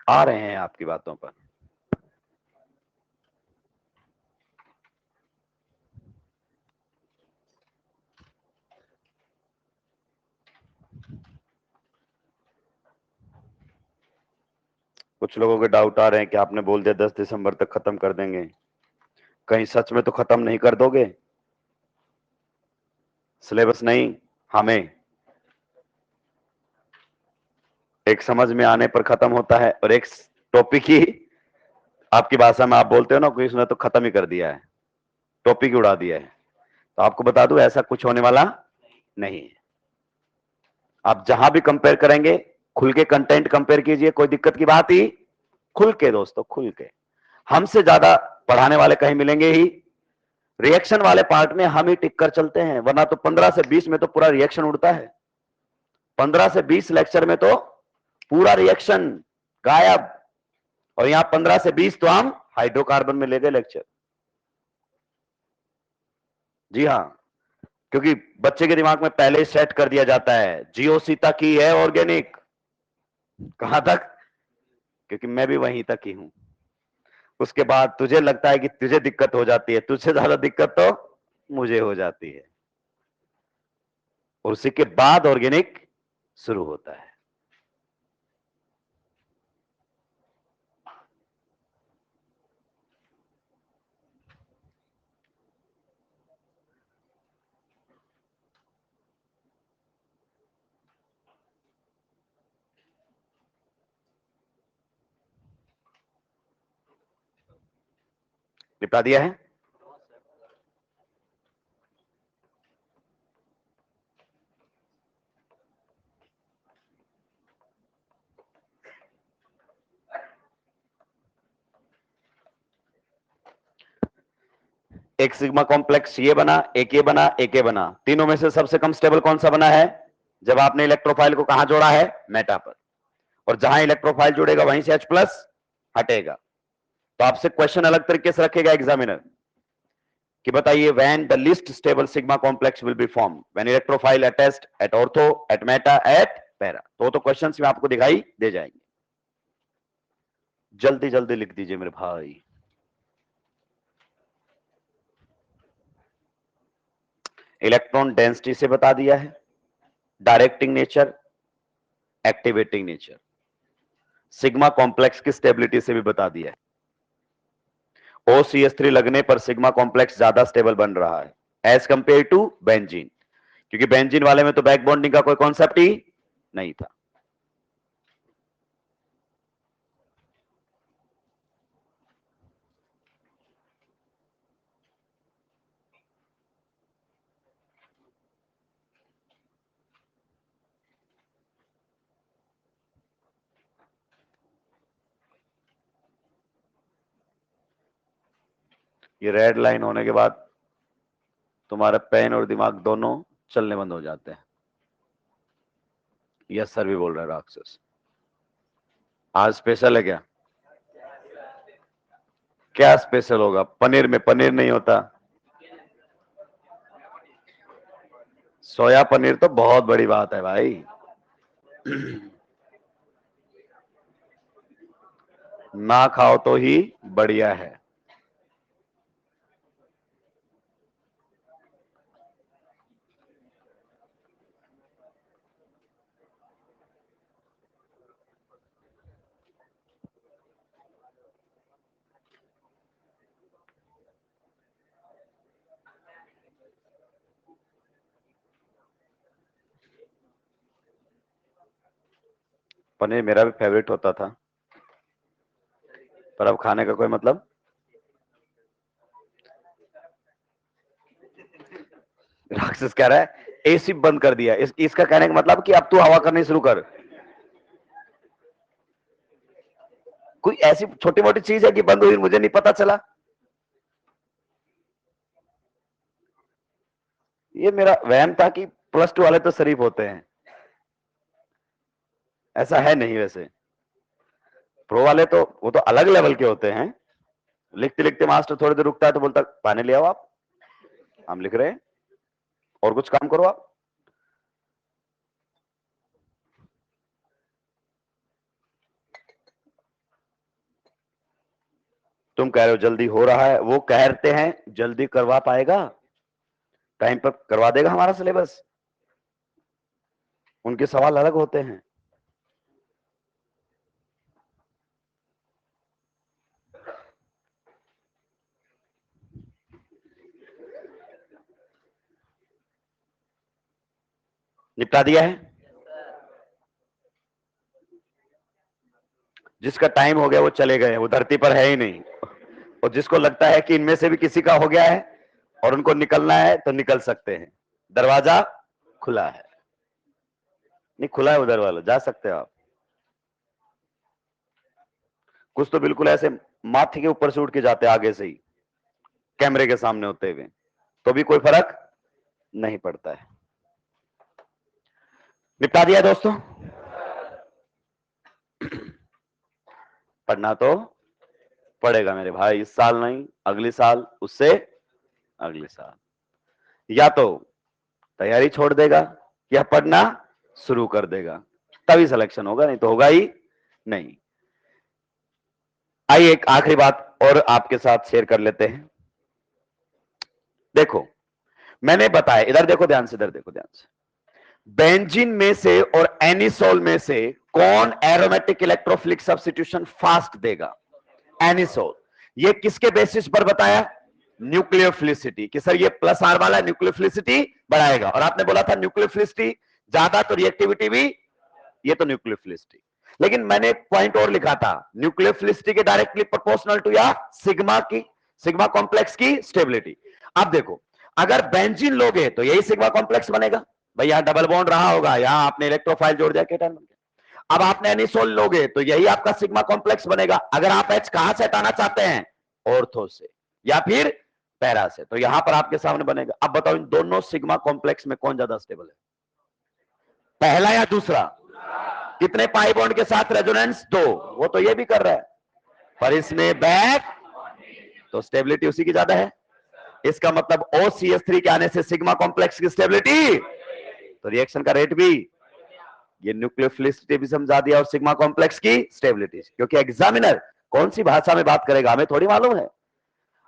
आ रहे हैं आपकी बातों पर। कुछ लोगों के डाउट आ रहे हैं कि आपने बोल दिया 10 दिसंबर तक खत्म कर देंगे, कहीं सच में तो खत्म नहीं कर दोगे? सिलेबस नहीं, हमें एक समझ में आने पर खत्म होता है, और एक टॉपिक ही आपकी भाषा में आप बोलते हो ना कि उसने तो खत्म ही कर दिया है, टॉपिक ही उड़ा दिया है। तो आपको बता दूं ऐसा कुछ होने वाला नहीं है। आप जहां भी कंपेयर करेंगे खुल के कंटेंट कंपेयर कीजिए, कोई दिक्कत की बात ही, खुल के दोस्तों, खुल के। हमसे ज्यादा पढ़ाने वाले कहीं मिलेंगे ही? रिएक्शन वाले पार्ट में हम ही टिक कर चलते हैं, वरना तो 15 से 20 में तो पूरा रिएक्शन उड़ता है। 15 से 20 लेक्चर में तो पूरा रिएक्शन गायब, और यहां 15 से 20 तो हम हाइड्रोकार्बन में ले गए लेक्चर। जी हाँ, क्योंकि बच्चे के दिमाग में पहले ही सेट कर दिया जाता है जीओसी तक ही है ऑर्गेनिक। कहां तक? क्योंकि मैं भी वहीं तक ही हूं। उसके बाद तुझे लगता है कि तुझे दिक्कत हो जाती है, तुझसे ज्यादा दिक्कत तो मुझे हो जाती है, और उसी के बाद ऑर्गेनिक शुरू होता है। निपटा दिया है। एक सिग्मा कॉम्प्लेक्स ये बना, एक ये बना, एक ये बना, तीनों में से सबसे कम स्टेबल कौन सा बना है? जब आपने इलेक्ट्रोफाइल को कहां जोड़ा है? मेटा पर। और जहां इलेक्ट्रोफाइल जुड़ेगा वहीं से H प्लस हटेगा। तो आपसे क्वेश्चन अलग तरीके से रखेगा एग्जामिनर कि बताइए when the least stable sigma complex will be form when electrophile attached at ortho at meta at para. तो क्वेश्चंस में आपको दिखाई दे जाएंगे। जल्दी जल्दी लिख दीजिए मेरे भाई। इलेक्ट्रॉन डेंसिटी से बता दिया है, directing nature, activating nature, sigma complex की स्टेबिलिटी से भी बता दिया है। OCH3 लगने पर सिग्मा कॉम्प्लेक्स ज्यादा स्टेबल बन रहा है एज कंपेयर टू बेंजीन, क्योंकि बेंजीन वाले में तो बैक बॉन्डिंग का कोई कॉन्सेप्ट ही नहीं था। ये रेड लाइन होने के बाद तुम्हारा पेन और दिमाग दोनों चलने बंद हो जाते हैं। यस सर भी बोल रहा है राक्षस। आज स्पेशल है क्या? क्या स्पेशल होगा? पनीर में पनीर नहीं होता। सोया पनीर तो बहुत बड़ी बात है भाई। ना खाओ तो ही बढ़िया है। पनीर मेरा भी फेवरेट होता था, पर अब खाने का कोई मतलब। राक्षस कह रहा है एसी बंद कर दिया। इसका कहने का मतलब कि अब तू हवा करनी शुरू कर। कोई ऐसी छोटी मोटी चीज है कि बंद हुई मुझे नहीं पता चला? ये मेरा वहम था कि +2 वाले तो शरीफ होते हैं। ऐसा है नहीं वैसे। प्रो वाले तो वो तो अलग लेवल के होते हैं। लिखते लिखते मास्टर थोड़ी देर रुकता है तो बोलता पानी ले आओ आप, हम लिख रहे हैं, और कुछ काम करो आप। तुम कह रहे हो जल्दी हो रहा है, वो कहते हैं जल्दी करवा पाएगा? टाइम पर करवा देगा हमारा सिलेबस? उनके सवाल अलग होते हैं। निपटा दिया है। जिसका टाइम हो गया वो चले गए, वो धरती पर है ही नहीं। और जिसको लगता है कि इनमें से भी किसी का हो गया है और उनको निकलना है तो निकल सकते हैं। दरवाजा खुला है। नहीं खुला है उधर वाला, जा सकते हो आप। कुछ तो बिल्कुल ऐसे माथे के ऊपर से उठ के जाते आगे से ही, कैमरे के सामने होते हुए, तो भी कोई फर्क नहीं पड़ता है। निपटा दिया दोस्तों। पढ़ना तो पड़ेगा मेरे भाई, इस साल नहीं, अगले साल, उससे अगले साल। या तो तैयारी छोड़ देगा या पढ़ना शुरू कर देगा, तभी सिलेक्शन होगा, नहीं तो होगा ही नहीं। आइए एक आखिरी बात और आपके साथ शेयर कर लेते हैं। देखो मैंने बताया, इधर देखो ध्यान से, इधर देखो ध्यान से। बेंजीन में से और एनिसोल में से कौन एरोमेटिक इलेक्ट्रोफिलिक सब्स्टिट्यूशन फास्ट देगा? एनिसोल। ये किसके बेसिस पर बताया? न्यूक्लियोफिलिसिटी, कि सर ये +R वाला न्यूक्लियोफिलिसिटी बढ़ाएगा, और आपने बोला था न्यूक्लियोफिलिसिटी ज्यादा तो रिएक्टिविटी भी, ये तो न्यूक्लियोफिलिसिटी। लेकिन मैंने एक पॉइंट और लिखा था, न्यूक्लियोफिलिसिटी के डायरेक्टली प्रोपोर्शनल टू या सिग्मा कॉम्प्लेक्स की स्टेबिलिटी। अब देखो अगर बेंजीन लोगे तो यही सिग्मा कॉम्प्लेक्स बनेगा भाई, यहां डबल बॉन्ड रहा होगा, यहां आपने इलेक्ट्रोफाइल जोड़ दिया, केटन बन गया। अब आपने एनिसोल लोगे तो यही आपका सिग्मा कॉम्प्लेक्स बनेगा। अगर आप H कहां से हटाना चाहते हैं? ऑर्थो से या फिर पैरा से, तो यहां पर आपके सामने बनेगा। अब बताओ इन दोनों सिग्मा कॉम्प्लेक्स में कौन ज्यादा स्टेबल है, पहला या दूसरा? कितने पाई बॉन्ड के साथ रेजोनेंस? 2। वो तो ये भी कर रहा है, पर इसमें बैक, तो स्टेबिलिटी उसी की ज्यादा है। इसका मतलब OCH3 के आने से सिग्मा कॉम्प्लेक्स की स्टेबिलिटी, तो रिएक्शन का रेट भी, ये न्यूक्लियोफिलिसिटी भी समझा दिया और सिग्मा कॉम्प्लेक्स की स्टेबिलिटी। क्योंकि एग्जामिनर कौन सी भाषा में बात करेगा हमें थोड़ी मालूम है।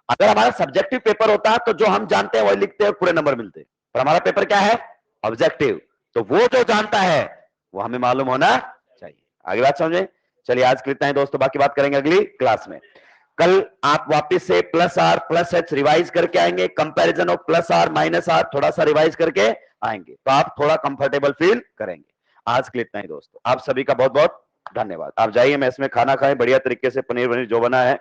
अगर हमारा सब्जेक्टिव पेपर होता तो जो हम जानते हैं वही लिखते हैं, पूरे नंबर मिलते, पर हमारा पेपर क्या है? ऑब्जेक्टिव। तो वो जो जानता है वो हमें मालूम होना चाहिए। आगे बात समझे? चलिए आज के इतना ही दोस्तों, बाकी बात करेंगे अगली क्लास में। कल आप वापस से +R+H रिवाइज करके आएंगे, कंपैरिजन ऑफ +R -R थोड़ा सा रिवाइज करके आएंगे, तो आप थोड़ा कंफर्टेबल फील करेंगे। आज के लिए इतना ही दोस्तों, आप सभी का बहुत बहुत धन्यवाद। आप जाइए, मैं इसमें खाना खाएं बढ़िया तरीके से, पनीर वनीर जो बना है